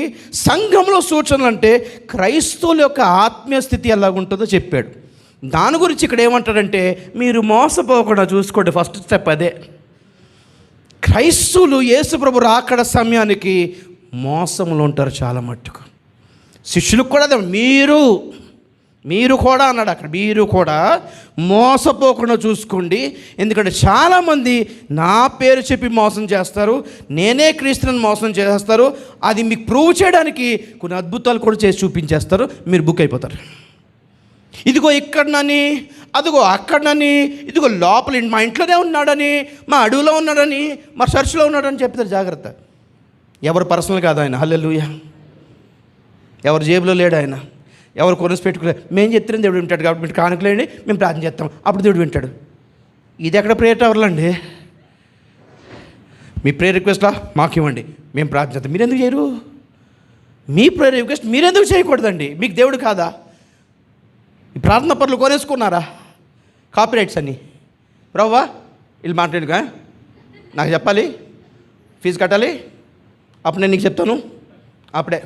సంఘంలో సూచనలు అంటే క్రైస్తవుల యొక్క ఆత్మీయ స్థితి ఎలాగుంటుందో చెప్పాడు. దాని గురించి ఇక్కడ ఏమంటాడంటే, మీరు మోసపోకుండా చూసుకోండి. ఫస్ట్ స్టెప్ అదే. క్రైస్తవులు యేసు ప్రభు రాకడ సమయానికి మోసంలో ఉంటారు చాలా మట్టుకు. శిష్యులకు కూడా అదే, మీరు కూడా అన్నాడు అక్కడ, మీరు కూడా మోసపోకుండా చూసుకోండి. ఎందుకంటే చాలామంది నా పేరు చెప్పి మోసం చేస్తారు, నేనే క్రీస్తుని మోసం చేస్తారు. అది మీకు ప్రూవ్ చేయడానికి కొన్ని అద్భుతాలు కూడా చేసి చూపించేస్తారు, మీరు బుక్ అయిపోతారు. ఇదిగో ఇక్కడనని, అదిగో అక్కడనని, ఇదిగో లోపల మా ఇంట్లోనే ఉన్నాడని, మా అడవిలో ఉన్నాడని, మా చర్చిలో ఉన్నాడని చెప్తారు. జాగ్రత్త. ఎవరు పర్సనల్ కాదు ఆయన. హల్లెలూయా. ఎవరు జేబులో లేడు ఆయన, ఎవరు కొనసి పెట్టుకోలేదు. మేము చెప్తున్నాం దేవుడు వింటాడు కాబట్టి మీరు కానుకలేండి, మేము ప్రార్థన చేస్తాం, అప్పుడు దేవుడు వింటాడు. ఇది ఎక్కడ ప్రేయర్ టవర్లు అండి? మీ ప్రేయర్ రిక్వెస్ట్లా మాకు ఇవ్వండి, మేము ప్రార్థన చేస్తాం. మీరు ఎందుకు చేయరు? మీ ప్రేయర్ రిక్వెస్ట్ మీరెందుకు చేయకూడదండి? మీకు దేవుడు కాదా? ఈ ప్రార్థన పనులు కొనేసుకున్నారా? కాపీరైట్స్ అన్నీ. ప్రవ్వా వీళ్ళు మాట్లాడుగా నాకు చెప్పాలి, ఫీజు కట్టాలి, అప్పుడు నేను నీకు చెప్తాను. అప్పుడే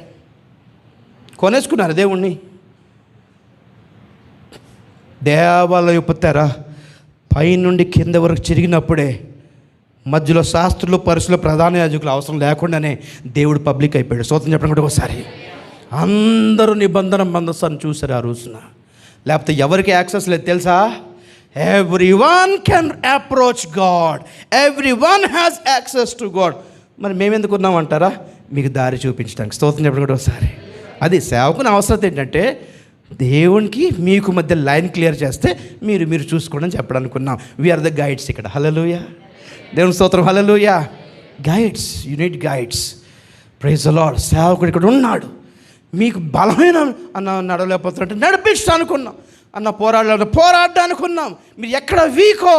కొనేసుకున్నారు దేవుణ్ణి. దేవాలయ ఉపతెర పైనుండి కింద వరకు చిరిగినప్పుడే మధ్యలో శాస్త్రులు, పరిశులు, ప్రధాన యాజకులు అవసరం లేకుండానే దేవుడు పబ్లిక్ అయిపోయాడు. స్తోత్రం చెప్పడం కూడా ఒకసారి అందరూ నిబంధన బంధస్థాన్ని చూశారు ఆ రోజున. లేకపోతే ఎవరికి యాక్సెస్ లేదు తెలుసా? Everyone can approach God, everyone has access to God. మరి మేమెందుకు ఉన్నామంటారా? మీకు దారి చూపించడానికి. స్తోత్రం చెప్పడం కూడా ఒకసారి. అది సేవకుని అవసరం ఏంటంటే దేవునికి మీకు మధ్య లైన్ క్లియర్ చేస్తే మీరు చూసుకోండి అని చెప్పడానికి ఉన్నాం. వీఆర్ ద గైడ్స్ ఇక్కడ. హల్లెలూయా. దేవుని స్తోత్రం, hallelujah. Guides, you need guides. Praise the lord. సేవకుడు ఇక్కడ ఉన్నాడు, మీకు బలమైన అన్న నడవలేకపోతున్నట్టు నడిపించడానుకున్నాం, అన్న పోరాడడానుకున్నాం. మీరు ఎక్కడ వీకో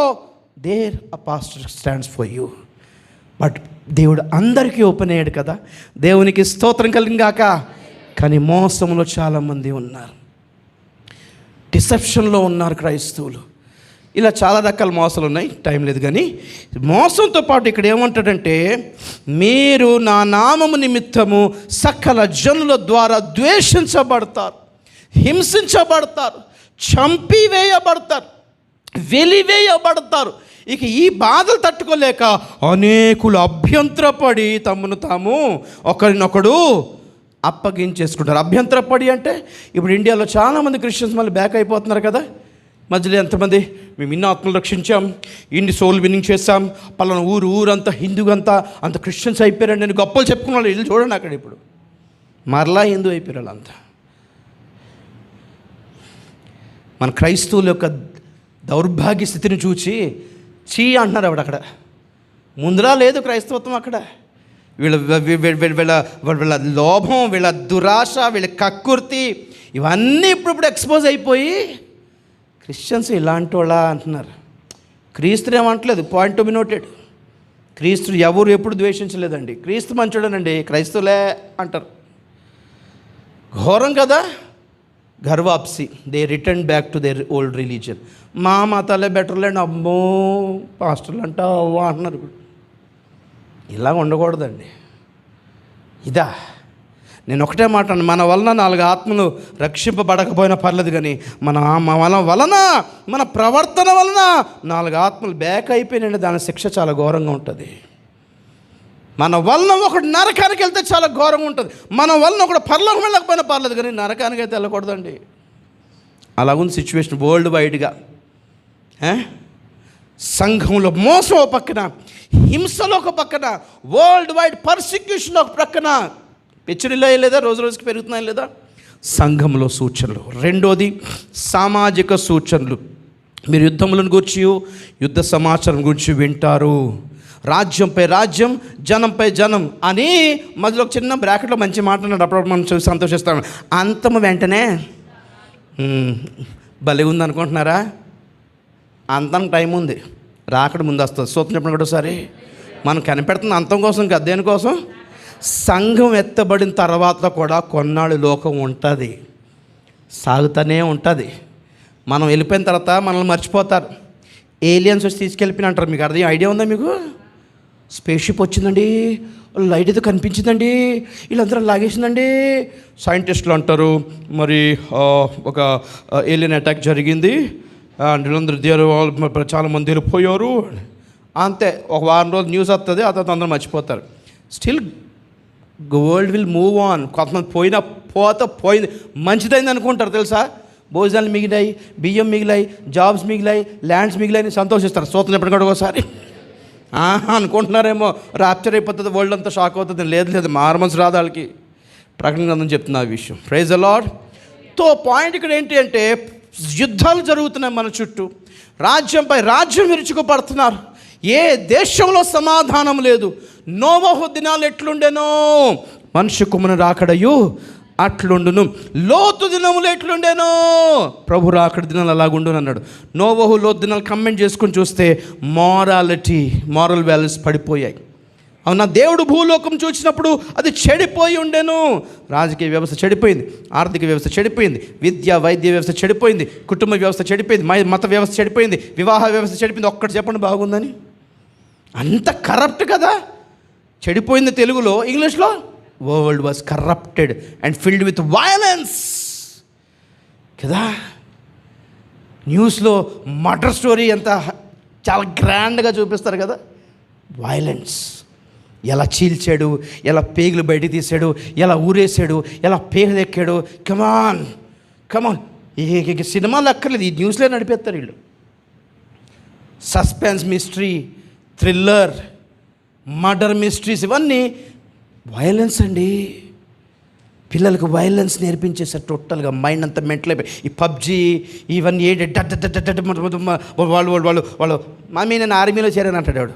there a pastor stands for you. But దేవుడు అందరికీ ఓపెన్ అయ్యాడు కదా, దేవునికి స్తోత్రం కలిగాక. కానీ మోసంలో చాలామంది ఉన్నారు, డిసెప్షన్లో ఉన్నారు క్రైస్తవులు. ఇలా చాలా రకాల మోసాలు ఉన్నాయి, టైం లేదు. కానీ మోసంతో పాటు ఇక్కడ ఏమంటాడంటే, మీరు నా నామము నిమిత్తము సకల జనుల ద్వారా ద్వేషించబడతారు, హింసించబడతారు, చంపివేయబడతారు, వెలివేయబడతారు. ఇక ఈ బాధలు తట్టుకోలేక అనేకులు అభ్యంతరపడి తమను తాము ఒకరినొకడు అప్పగించేసుకుంటారు. అభ్యంతరపడి అంటే ఇప్పుడు ఇండియాలో చాలామంది క్రిస్టియన్స్ మళ్ళీ బ్యాక్ అయిపోతున్నారు కదా. మధ్యలో ఎంతమంది మేము ఇన్ని ఆత్మలు రక్షించాం, ఇన్ని సోల్ విన్నింగ్ చేస్తాం, పలానా ఊరంతా హిందూగంతా అంత క్రిస్టియన్స్ అయిపోయారండి నేను గొప్పలు చెప్పుకున్న వాళ్ళు ఇల్లు చూడండి అక్కడ. ఇప్పుడు మరలా హిందూ అయిపోయారు వాళ్ళంతా. మన క్రైస్తవుల యొక్క దౌర్భాగ్య స్థితిని చూచి చీ అంటున్నారు ఆవిడ. అక్కడ ముందులా లేదు క్రైస్తవత్వం. అక్కడ వీళ్ళ లోభం, వీళ్ళ దురాశ, వీళ్ళ కక్కుర్తి ఇవన్నీ ఇప్పుడు ఎక్స్పోజ్ అయిపోయి క్రిస్టియన్స్ ఇలాంటి వాళ్ళ అంటున్నారు. క్రీస్తుని ఏమంటలేదు, పాయింట్ టు బి నోటెడ్. క్రీస్తు ఎవరు ఎప్పుడు ద్వేషించలేదండి. క్రీస్తు మంచోడనండి, క్రైస్తవులే అంటారు. ఘోరం కదా. Ghar Wapsi, they return back to their old religion. మా మతాలే బెటర్లేండి, అమ్మో పాస్టర్లు అంటావా అంటున్నారు. ఇప్పుడు ఇలా ఉండకూడదండి. ఇదా నేను ఒకటే మాట, మన వలన 4 ఆత్మలు రక్షింపబడకపోయినా పర్లేదు, కానీ మన వలన మన ప్రవర్తన వలన 4 ఆత్మలు బ్యాక్ అయిపోయినాయండి. దాని శిక్ష చాలా ఘోరంగా ఉంటుంది. మన వలన ఒకడు నరకానికి వెళ్తే చాలా ఘోరంగా ఉంటుంది. మన వలన ఒకడు పరలోకం వెళ్ళకపోయినా పర్లేదు, కానీ నరకానికి అయితే వెళ్ళకూడదండి. అలాగుంది సిచ్యువేషన్ వరల్డ్ వైడ్గా. సంఘంలో మోసం ఒక పక్కన, హింసలో ఒక పక్కన, వరల్డ్ వైడ్ పర్సిక్యూషన్ ఒక పక్కన. హెచ్చరిలో లేదా రోజు రోజుకి పెరుగుతున్నాయి లేదా సంఘంలో సూచనలు. రెండోది సామాజిక సూచనలు. మీరు యుద్ధములను గురించి, యుద్ధ సమాచారం గురించి వింటారు. రాజ్యంపై రాజ్యం, జనంపై జనం అని మధ్యలో ఒక చిన్న బ్రాకెట్లో మంచి మాట్లాడినాడు. అప్పుడప్పుడు మనం చూసి సంతోషిస్తాం. అంతము వెంటనే భలే ఉంది అనుకుంటున్నారా? అంతం టైం ఉంది, రాకడ ముందు వస్తుంది. సూత్రం చెప్పిన కూడా ఒకసారి మనం కనిపెడుతుంది అంతం కోసం కదా. దేనికోసం? సంఘం ఎత్తబడిన తర్వాత కూడా కొన్నాళ్ళు లోకం ఉంటుంది, సాగుతూనే ఉంటుంది. మనం వెళ్ళిపోయిన తర్వాత మనల్ని మర్చిపోతారు. ఏలియన్స్ వచ్చి తీసుకెళ్ళిపోయిన అంటారు. మీకు అర్థం ఐడియా ఉందా మీకు? స్పేస్షిప్ వచ్చిందండి, లైట్ అయితే కనిపించిందండి, వీళ్ళందరూ లాగేసిందండి. సైంటిస్టులు అంటారు మరి ఒక ఏలియన్ అటాక్ జరిగింది, వీళ్ళందరూ చాలామంది వెళ్ళిపోయారు. అంతే, ఒక వారం రోజులు న్యూస్ వస్తుంది, ఆ తర్వాత అందరూ మర్చిపోతారు. Still world will move on. కొంతమంది పోయింది మంచిదైంది అనుకుంటారు. తెలుసా? భోజనాలు మిగిలాయి, బియ్యం మిగిలాయి, జాబ్స్ మిగిలాయి, ల్యాండ్స్ మిగిలాయని సంతోషిస్తారు. సూత్రం చెప్పండి కూడా ఒకసారి. అనుకుంటున్నారేమో రాప్చర్ అయిపోతుంది, వరల్డ్ అంతా షాక్ అవుతుంది. లేదు, మారమన్స్ రాదు వాళ్ళకి. ప్రకటన గ్రంథం చెప్తున్నా ఆ విషయం. Praise the lord. తో పాయింట్ ఇక్కడ ఏంటి అంటే, యుద్ధాలు జరుగుతున్నాయి మన చుట్టూ, రాజ్యంపై రాజ్యం విరుచుకుపడుతున్నారు. ఏ దేశంలో సమాధానం లేదు. నోవహు దినాలు ఎట్లుండెనో మనుష్య కుమారుని రాకడయు అట్లుండును. లోతు దినములు ఎట్లుండేనో ప్రభు రాకడ దినాలు అలాగుండును అన్నాడు. నోవహు లోతు దినాలు కంబైన్ చేసుకొని చూస్తే మారల్ వాల్యూస్ పడిపోయాయి. అవునా? దేవుడు భూలోకం చూసినప్పుడు అది చెడిపోయి ఉండెను. రాజకీయ వ్యవస్థ చెడిపోయింది, ఆర్థిక వ్యవస్థ చెడిపోయింది, విద్య వైద్య వ్యవస్థ చెడిపోయింది, కుటుంబ వ్యవస్థ చెడిపోయింది, మత వ్యవస్థ చెడిపోయింది, వివాహ వ్యవస్థ చెడిపోయింది. ఒక్కటి చెప్పండి బాగుందని. అంత కరప్ట్ కదా. చెడిపోయింది తెలుగులో, ఇంగ్లీష్లో world was corrupted and filled with violence కదా. న్యూస్లో మర్డర్ స్టోరీ ఎంత చాలా గ్రాండ్గా చూపిస్తారు కదా. వయలెన్స్, ఎలా చీల్చాడు, ఎలా పేగులు బయటికి తీసాడు, ఎలా ఊరేసాడు, ఎలా పేగులు ఎక్కాడు. కమాన్ ఇక సినిమాలు అక్కర్లేదు, ఈ న్యూస్లో నడిపేస్తారు వీళ్ళు. Suspense mystery, thriller, murder mysteries, ఇవన్నీ వైలెన్స్ అండి. పిల్లలకు వైలెన్స్ నేర్పించేసారు టోటల్గా. మైండ్ అంతా మెంటల్ అయిపోయి ఈ పబ్జీ ఇవన్నీ వాళ్ళు నేను ఆర్మీలో చేరాను అంటాడు వాడు.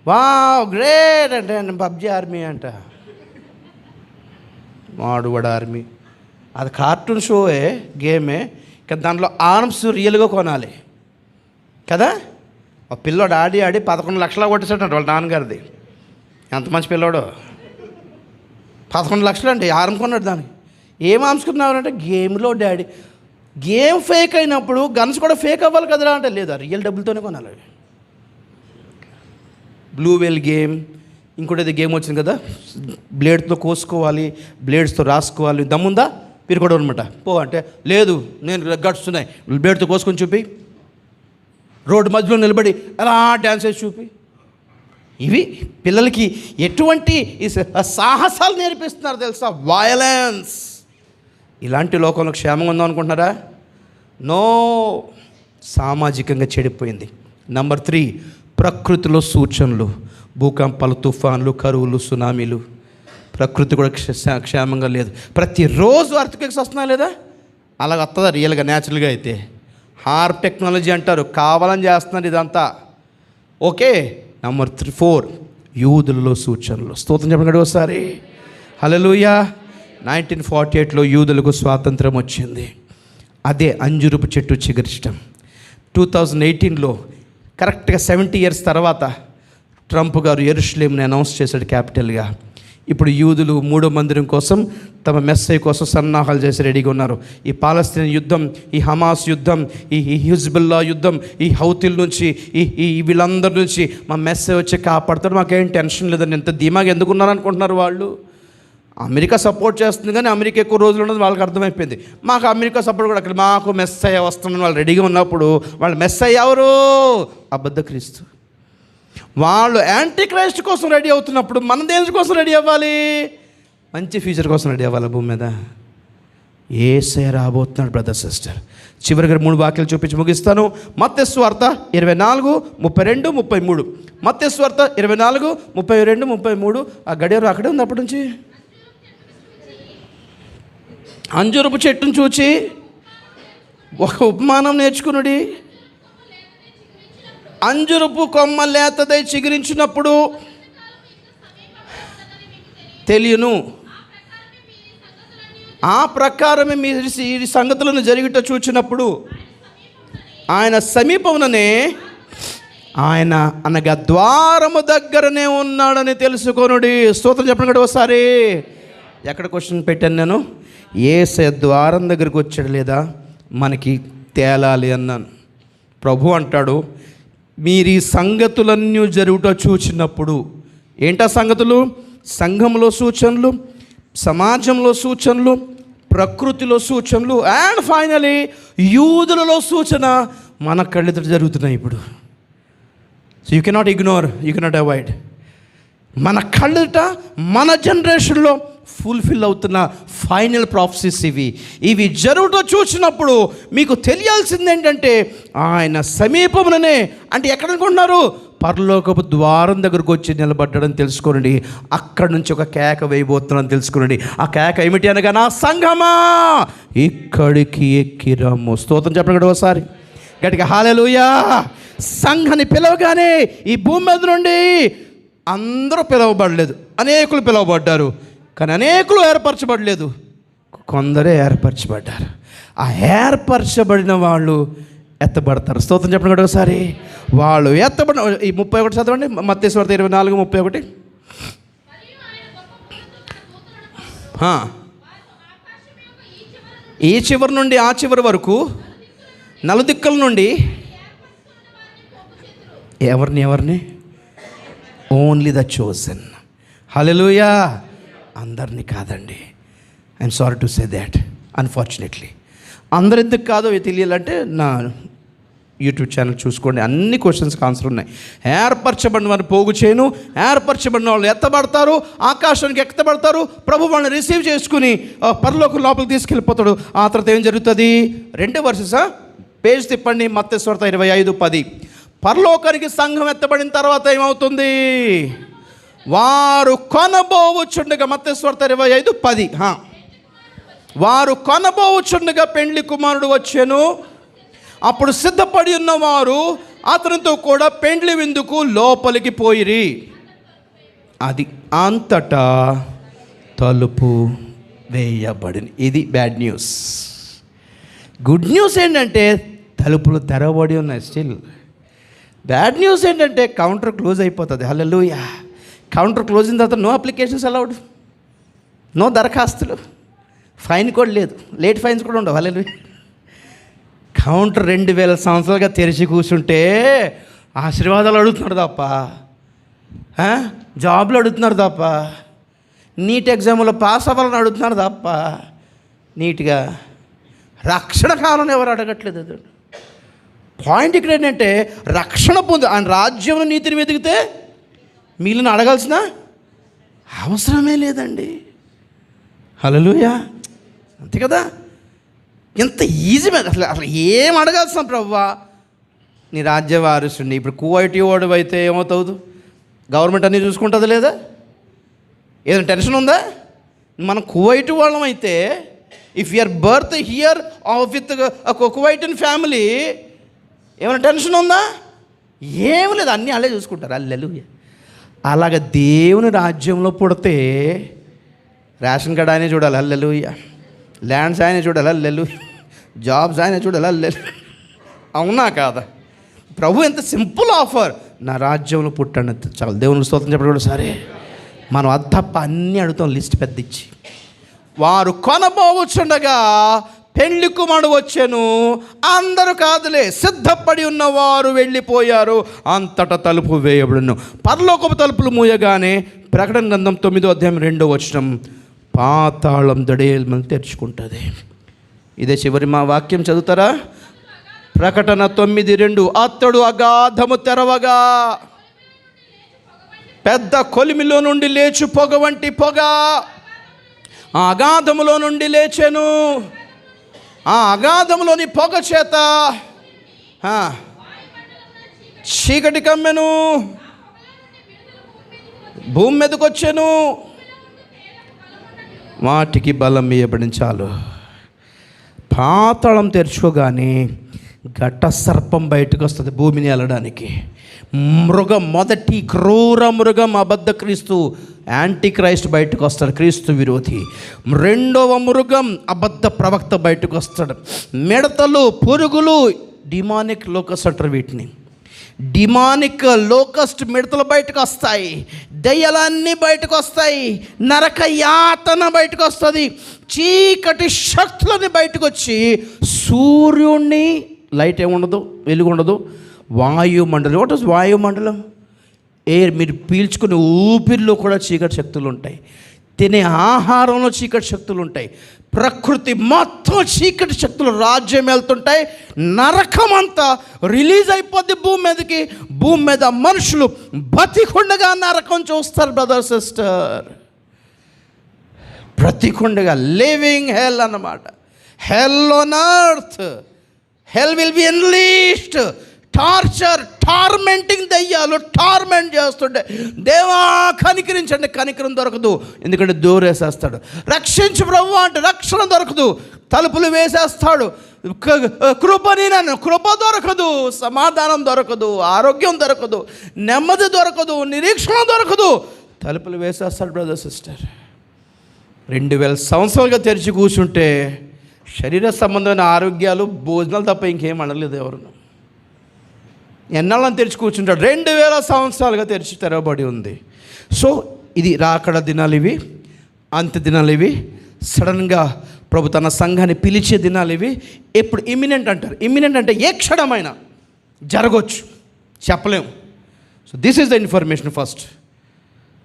వావ్ గ్రేట్ అంటే పబ్జీ ఆర్మీ అంట, వాడు ఆర్మీ. అది కార్టూన్ షోయే, గేమే, కానీ దాంట్లో ఆర్మ్స్ రియల్గా కొనాలి కదా. ఆ పిల్లోడు ఆడి 11 లక్షలు కొట్టేసాడు వాళ్ళ నాన్నగారిది. ఎంత మంచి పిల్లోడు, 11 లక్షలు అండి ఆర్మ్ కొన్నాడు. దానికి ఏం ఆర్మ్స్ కొన్నారంటే గేమ్లో డాడీ. గేమ్ ఫేక్ అయినప్పుడు గన్స్ కూడా ఫేక్ అవ్వాలి కదరా అంటే లేదా, రియల్ డబ్బులతోనే కొనాలి. బ్లూ వేల్ గేమ్, ఇంకోటి ఏదో గేమ్ వచ్చింది కదా, బ్లేడ్తో కోసుకోవాలి, బ్లేడ్స్తో రాసుకోవాలి. దమ్ముందా మీరు కూడా అనమాట. పో అంటే లేదు నేను గడుస్తున్నాయి, బ్లేడ్తో కోసుకొని చూపి, రోడ్డు మధ్యలో నిలబడి అలా డ్యాన్స్ వేసి చూపి. ఇవి పిల్లలకి ఎటువంటి సాహసాలు నేర్పిస్తున్నారు తెలుసా, వయలెన్స్. ఇలాంటి లోకంలో క్షేమంగా ఉందాం అనుకుంటున్నారా? నో, సామాజికంగా చెడిపోయింది. నంబర్ 3, ప్రకృతిలో సూచనలు, భూకంపాలు, తుఫాన్లు, కరువులు, సునామీలు. ప్రకృతి కూడా క్షేమంగా లేదు. ప్రతిరోజు అర్త్క్వేక్స్ వస్తున్నాయి లేదా? అలాగ వస్తుందా రియల్గా, న్యాచురల్గా అయితే? హార్ప్ టెక్నాలజీ అంటారు, కావాలని చేస్తున్నారు ఇదంతా. ఓకే. నంబర్ 4, యూదులలో సూచనలు. స్తోత్రం చెప్పండి ఒకసారి. హల్లెలూయా. 1948లో యూదులకు స్వాతంత్రం వచ్చింది. అదే అంజురపు చెట్టు చిగురించడం. 2018లో కరెక్ట్గా 70 years తర్వాత ట్రంప్ గారు యెరూషలేంని అనౌన్స్ చేశాడు క్యాపిటల్గా. ఇప్పుడు యూదులు 3వ మందిరం కోసం, తమ మెస్సయ్య కోసం సన్నాహాలు చేసి రెడీగా ఉన్నారు. ఈ పాలస్తీన్ యుద్ధం, ఈ హమాస్ యుద్ధం, ఈ హిజ్బుల్లా యుద్ధం, ఈ హౌతీల నుంచి, ఈ వీళ్ళందరి నుంచి మా మెస్సయ్య వచ్చి కాపాడుతాడు, మాకేం టెన్షన్ లేదని ఎంత ధీమాగా ఎందుకున్నారు అనుకుంటున్నారు వాళ్ళు. అమెరికా సపోర్ట్ చేస్తుంది కానీ అమెరికా ఎక్కువ రోజులు ఉన్నది వాళ్ళకి అర్థమైపోయింది. మాకు అమెరికా సపోర్ట్ కూడా అక్కడ, మాకు మెస్సయ్య వస్తుందని వాళ్ళు రెడీగా ఉన్నప్పుడు వాళ్ళు మెస్సయ్య ఎవరు? అబద్ధ క్రీస్తు. వాళ్ళు యాంటీ క్రైస్ట్ కోసం రెడీ అవుతున్నప్పుడు మన దేని కోసం రెడీ అవ్వాలి? మంచి ఫ్యూచర్ కోసం రెడీ అవ్వాలి. భూమి మీద యేసయ్య రాబోతున్నాడు బ్రదర్ సిస్టర్. చివరిగా 3 వాక్యాలు చూపించి ముగిస్తాను. మత్తయి సువార్త 24, 32, 33. మత్తయి సువార్త 24, 32, 33. ఆ గడియారం అక్కడే ఉంది అప్పటి నుంచి. అంజూరపు చెట్టును చూచి ఒక ఉపమానం నేర్చుకునుడి. అంజురపు కొమ్మ లేతదై చిగురించినప్పుడు తెలియను, ఆ ప్రకారమే మీరు ఈ సంగతులను జరిగిట చూచినప్పుడు ఆయన సమీపముననే, ఆయన అనగా ద్వారము దగ్గరనే ఉన్నాడని తెలుసుకొనుడి. స్తోత్రం చెప్పండి కదా ఒకసారి. ఎక్కడ క్వశ్చన్ పెట్టాను నేను? యేసయ్య ద్వారం దగ్గరికి వచ్చాడు లేదా మనకి తేలాలి అన్నాను. ప్రభు అంటాడు, మీరు ఈ సంగతులన్నీ జరుగుట చూచినప్పుడు. ఏంటా సంగతులు? సంఘంలో సూచనలు, సమాజంలో సూచనలు, ప్రకృతిలో సూచనలు, అండ్ ఫైనలీ యూదులలో సూచన మన కళ్ళెదుట జరుగుతున్నాయి ఇప్పుడు. So you cannot ignore, you cannot avoid. మన కళ్ళెదుట మన జనరేషన్లో ఫుల్ఫిల్ అవుతున్న ఫైనల్ ప్రాఫెసీస్ ఇవి జరుగుతూ చూసినప్పుడు మీకు తెలియాల్సింది ఏంటంటే ఆయన సమీపంలోనే, అంటే ఎక్కడ అనుకుంటున్నారు? పరలోకపు ద్వారం దగ్గరకు వచ్చి నిలబడ్డాడని తెలుసుకోనండి. అక్కడి నుంచి ఒక కేక వేయబోతున్నాను తెలుసుకోనండి. ఆ కేక ఏమిటి అనగా, నా సంఘమా ఇక్కడికి ఎక్కిరాము. స్తోత్రం చెప్పండి ఒకసారి గట్టిగా. హల్లెలూయా. సంఘాన్ని పిలవగానే ఈ భూమి మీద నుండి అందరూ పిలవబడలేదు, అనేకులు పిలవబడ్డారు. కానీ అనేకులు ఏర్పరచబడలేదు, కొందరే ఏర్పరచబడ్డారు. ఆ ఏర్పరచబడిన వాళ్ళు ఎత్తబడతారు. స్తోత్రం చెప్పండి కూడా ఒకసారి. వాళ్ళు ఎత్తబడిన ఈ 31 చదవండి. మత్తయి సువార్త 24, 31. ఈ చివరి నుండి ఆ చివరి వరకు నలుదిక్కుల నుండి ఎవరిని? Only the chosen. హల్లెలూయా. అందరినీ కాదండి. I'm sorry to say that, unfortunately. అందరు ఎందుకు కాదో తెలియాలంటే నా యూట్యూబ్ ఛానల్ చూసుకోండి, అన్ని క్వశ్చన్స్కి ఆన్సర్ ఉన్నాయి. ఏర్పరచబడిన వారిని పోగు చేయను, ఏర్పరచబడిన వాళ్ళు ఎత్తబడతారు, ఆకాశానికి ఎత్తబడతారు. ప్రభు వాళ్ళని రిసీవ్ చేసుకుని పరలోకం లోపలికి తీసుకెళ్ళిపోతాడు. ఆ తర్వాత ఏం జరుగుతుంది? 2 వర్సెస్ పేజ్ తిప్పండి. మత్తయి సువార్త 25:10. పరలోకానికి సంఘం ఎత్తబడిన తర్వాత ఏమవుతుంది? వారు కొనబోవుచుండగా, మత్తయి సువార్త 25:10. వారు కొనబోవుచుండగా పెండ్లి కుమారుడు వచ్చెను. అప్పుడు సిద్ధపడి ఉన్నవారు అతనితో కూడా పెండ్లి విందుకు లోపలికి పోయిరి. అది అంతటా తలుపు వేయబడింది. ఇది బ్యాడ్ న్యూస్. గుడ్ న్యూస్ ఏంటంటే తలుపులు తెరవబడి ఉన్నాయి స్టిల్. బ్యాడ్ న్యూస్ ఏంటంటే కౌంటర్ క్లోజ్ అయిపోతుంది. హల్లెలూయా. కౌంటర్ క్లోజ్ అయిన తర్వాత నో అప్లికేషన్స్ అలౌడ్, నో దరఖాస్తులు, ఫైన్ కూడా లేదు, లేట్ ఫైన్స్ కూడా ఉండవు. హల్లెలూయా. కౌంటర్ 2000 సంవత్సరాలుగా తెరిచి కూర్చుంటే ఆశీర్వాదాలు అడుగుతున్నారు తప్ప, జాబ్లు అడుగుతున్నారు తప్ప, నీట్ ఎగ్జామ్లో పాస్ అవ్వాలని అడుగుతున్నారు తప్ప, నీట్గా రక్షణ కావాలని ఎవరు అడగట్లేదు. అది పాయింట్ ఇక్కడ ఏంటంటే రక్షణ పొంది ఆయన రాజ్యంలో నీతిని వెతికితే మిగిలిన అడగాల్సిన అవసరమే లేదండి. హల్లెలూయా. అంతే కదా. ఎంత ఈజీ అసలు ఏం అడగాల్సిన ప్రభువా, నీ రాజ్య వారసుని. ఇప్పుడు కువైటీ వాడు అయితే ఏమవుతావు, గవర్నమెంట్ అన్నీ చూసుకుంటుంది లేదా? ఏదైనా టెన్షన్ ఉందా? మనం కువైట్ వాళ్ళం అయితే if you're birth here with Kuwaiti family ఏమైనా టెన్షన్ ఉందా? ఏమి లేదు, అన్నీ అల్లే చూసుకుంటారు. హల్లెలూయా. అలాగ దేవుని రాజ్యంలో పుడితే రేషన్ కార్డ్ ఆయనే చూడాలి. హల్లెలూయా. ల్యాండ్స్ ఆయనే చూడాలి. హల్లెలూయా. జాబ్స్ ఆయనే చూడాలి. హల్లెలూయా. అవునా కాదా? ప్రభు ఎంత సింపుల్ ఆఫర్. నా రాజ్యంలో పుట్టండి చాలు. దేవుని స్తోత్రం చెప్పడం కూడా సరే. మనం అది తప్ప అన్నీ అడుగుతాం లిస్ట్ పెద్ద ఇచ్చి. వారు కొనబోవచ్చుండగా పెళ్లి కుమారుడు వచ్చెను, అందరూ కాదులే సిద్ధపడి ఉన్నవారు వెళ్ళిపోయారు. అంతటా తలుపు వేయబడును. పరలోకపు తలుపులు మూయగానే ప్రకటన గ్రంథం 9వ అధ్యాయం 2వ వచనం, పాతాళం దడేల్మని తెరుచుకుంటుంది. ఇదే చివరి మా వాక్యం చదువుతారా? ప్రకటన 9:2, అతడు అగాధము తెరవగా పెద్ద కొలిమిలో నుండి లేచు పొగ వంటి పొగ ఆ అగాధములో నుండి లేచెను. ఆ అగాధములోని పొగ చేత చీకటి కమ్మెను, భూమి మీదకి వచ్చాను. వాటికి బలం ఇవ్వబడిన చాలు. పాతాళం తెరుచుకోగానే ఘట సర్పం బయటకు వస్తుంది భూమిని వెళ్ళడానికి. మృగం, మొదటి క్రూర మృగం అబద్ధ క్రీస్తు, యాంటీ క్రైస్ట్ బయటకు వస్తాడు, క్రీస్తు విరోధి. రెండవ మృగం అబద్ధ ప్రవక్త బయటకు వస్తాడు. మిడతలు, పురుగులు, డిమానిక్ లోకస్ట్ అంటారు వీటిని. డిమానిక్ లోకస్ట్ మిడతలు బయటకు వస్తాయి, దయ్యాలన్నీ బయటకు వస్తాయి, నరక యాతన బయటకు వస్తుంది, చీకటి శక్తులని బయటకు వచ్చి సూర్యుడిని, లైట్ ఏముండదు, వెలుగు ఉండదు, వాయుమండలం. వాట్ ఇస్ వాయుమండలం? ఎయిర్. మీరు పీల్చుకునే ఊపిరిలో కూడా చీకటి శక్తులు ఉంటాయి, తినే ఆహారంలో చీకటి శక్తులు ఉంటాయి, ప్రకృతి మొత్తం చీకటి శక్తులు రాజ్యం వెళ్తుంటాయి. నరకం అంతా రిలీజ్ అయిపోద్ది భూమి మీదకి. భూమి మీద మనుషులు బతికుండగా నరకం చూస్తారు బ్రదర్ సిస్టర్. బ్రతికుండగా లివింగ్ హెల్ అన్నమాట. హెల్ on earth. Hell will be unleashed. Torture, tormenting దయ్యాలు టార్మెంట్ చేస్తుంటే దేవా కనికరించండి. కనికరం దొరకదు, ఎందుకంటే దూరేసేస్తాడు. రక్షించు ప్రభు అంటే రక్షణ దొరకదు, తలుపులు వేసేస్తాడు. కృపని నన్ను, కృప దొరకదు, సమాధానం దొరకదు, ఆరోగ్యం దొరకదు, నెమ్మది దొరకదు, నిరీక్షణ దొరకదు, తలుపులు వేసేస్తాడు బ్రదర్ సిస్టర్. 2000 సంవత్సరాలుగా తెరిచి కూర్చుంటే శరీర సంబంధమైన ఆరోగ్యాలు, భోజనాలు తప్ప ఇంకేం అనలేదు ఎవరు. ఎన్నాళ్ళని తెరిచి కూర్చుంటాడు? 2000 సంవత్సరాలుగా తెరవబడి ఉంది. సో ఇది రాకడ దినాలు, ఇవి అంత్య దినాలు, ఇవి సడన్గా ప్రభు తన సంఘాన్ని పిలిచే దినాలు ఇవి. ఎప్పుడు ఇమినెంట్ అంటారు. ఇమినెంట్ అంటే ఏ క్షణమైనా జరగవచ్చు, చెప్పలేము. So this is the information first.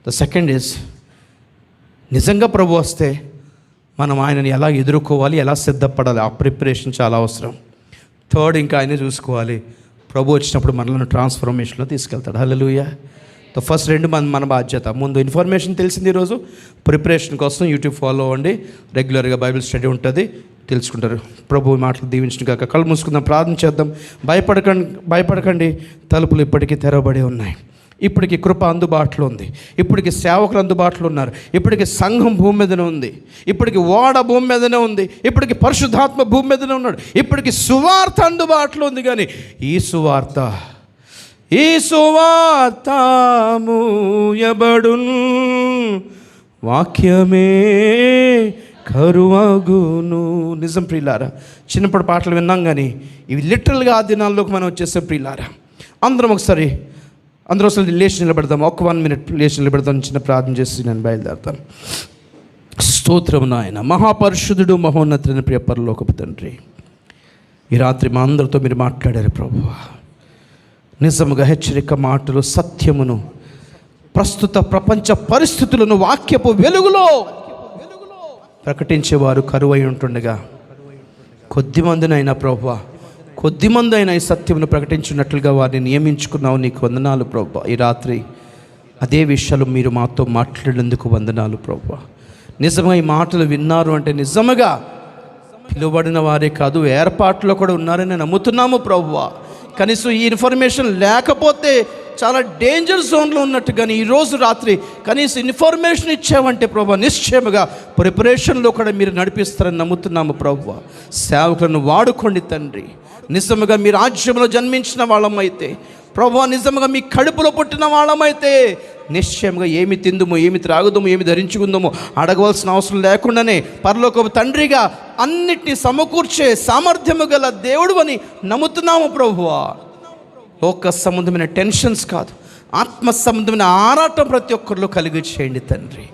The second is నిజంగా ప్రభు వస్తే మనం ఆయనని ఎలా ఎదుర్కోవాలి, ఎలా సిద్ధపడాలి, ఆ ప్రిపరేషన్ చాలా అవసరం. థర్డ్, ఇంకా ఆయనే చూసుకోవాలి. ప్రభు వచ్చినప్పుడు మనల్ని ట్రాన్స్ఫర్మేషన్లో తీసుకెళ్తాడు. హల్లెలూయా. ద ఫస్ట్ 2 మన బాధ్యత. ముందు ఇన్ఫర్మేషన్ తెలిసింది, ఈరోజు ప్రిపరేషన్ కోసం యూట్యూబ్ ఫాలో అవ్వండి. రెగ్యులర్గా బైబిల్ స్టడీ ఉంటుంది, తెలుసుకుంటారు. ప్రభు మాటలు దీవించిన కాక. కళ్ళు మూసుకుందాం, ప్రార్థన చేద్దాం. భయపడకండి. తలుపులు ఇప్పటికీ తెరవబడి ఉన్నాయి. ఇప్పటికి కృప అందుబాటులో ఉంది. ఇప్పటికి సేవకులు అందుబాటులో ఉన్నారు. ఇప్పటికి సంఘం భూమి మీదనే ఉంది. ఇప్పటికి ఓడ భూమి మీదనే ఉంది. ఇప్పటికి పరిశుద్ధాత్మ భూమి మీదనే ఉన్నాడు. ఇప్పటికి సువార్త అందుబాటులో ఉంది. కానీ ఈ సువార్త ఈ సువార్త మూయబడున్, వాక్యమే కరువగును. నిజం ప్రియులారా, చిన్నప్పటి పాటలు విన్నాం కానీ ఇవి లిటరల్గా ఆ దినాల్లోకి మనం వచ్చేసాం ప్రియులారా. అందరం ఒకసారి లేచి నిలబెడతాం. ఒక 1 minute లేచి నిలబెడతాం. చిన్న ప్రార్థన చేసి నేను బయలుదేరుతాను. స్తోత్రం నాయన, మహాపరిశుద్ధుడు, మహోన్నతుడైన ప్రియ పరలోకపు తండ్రి, ఈ రాత్రి మా అందరితో మీరు మాట్లాడారు ప్రభువా. నిజముగా హెచ్చరిక మాటలు, సత్యమును, ప్రస్తుత ప్రపంచ పరిస్థితులను వాక్యపు వెలుగులో ప్రకటించేవారు కరువై ఉంటుండగా కొద్దిమందినైనా ప్రభువా, కొద్దిమంది అయినా ఈ సత్యమును ప్రకటించినట్లుగా వారిని నియమించుకున్నావు. నీకు వందనాలు ప్రభువా. ఈ రాత్రి అదే విషయాలు మీరు మాతో మాట్లాడేందుకు వందనాలు ప్రభువా. నిజంగా ఈ మాటలు విన్నారు అంటే నిజముగా పిలువబడిన వారే కాదు, ఏర్పాట్లో కూడా ఉన్నారని నమ్ముతున్నాము ప్రభువా. కనీసం ఈ ఇన్ఫర్మేషన్ లేకపోతే చాలా డేంజర్ జోన్లో ఉన్నట్టు, కానీ ఈరోజు రాత్రి కనీసం ఇన్ఫర్మేషన్ ఇచ్చామంటే ప్రభువా, నిశ్చయముగా ప్రిపరేషన్లో కూడా మీరు నడిపిస్తారని నమ్ముతున్నాము ప్రభువా. సేవకులను వాడుకోండి తండ్రి. నిజముగా మీ రాజ్యంలో జన్మించిన వాళ్ళమైతే ప్రభువా, నిజముగా మీ కడుపులో పుట్టిన వాళ్ళమైతే నిశ్చయంగా ఏమి తిందుమో, ఏమి త్రాగుదామో, ఏమి ధరించుకుందామో అడగవలసిన అవసరం లేకుండానే పరలోకపు తండ్రిగా అన్నిటినీ సమకూర్చే సామర్థ్యము గల దేవుడు అని నమ్ముతున్నాము ప్రభువా. లోక సంబంధమైన టెన్షన్స్ కాదు, ఆత్మ సంబంధమైన ఆరాటం ప్రతి ఒక్కరిలో కలిగి చేయండి తండ్రి.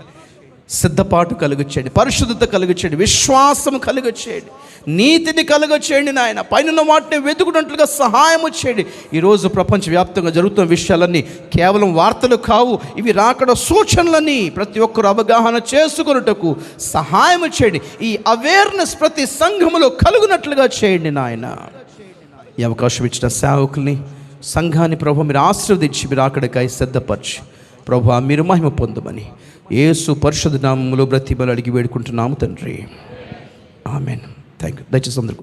సిద్ధపాటు కలుగు చేయండి, పరిశుద్ధత కలుగు చేయండి, విశ్వాసం కలుగు చేయండి, నీతిని కలుగ చేయండి నాయన. పైన వాటిని వెతుకున్నట్లుగా సహాయము చేయండి. ఈరోజు ప్రపంచవ్యాప్తంగా జరుగుతున్న విషయాలన్నీ కేవలం వార్తలు కావు, ఇవి రాకడ సూచనలని ప్రతి ఒక్కరు అవగాహన చేసుకున్నటకు సహాయము చేయండి. ఈ అవేర్నెస్ ప్రతి సంఘములో కలుగునట్లుగా చేయండి నాయన. ఈ అవకాశం ఇచ్చిన సేవకుల్ని, సంఘాన్ని ప్రభు మీరు ఆశీర్వదించి మీరు అక్కడికై సిద్ధపరిచి ప్రభు మీరు మహిమ పొందమని యేసు పరిశుద్ధ నామములో బ్రతిమలు అడిగి వేడుకుంటున్నాము తండ్రి. ఆమెన్. Thank you. దయచేసి అందరూ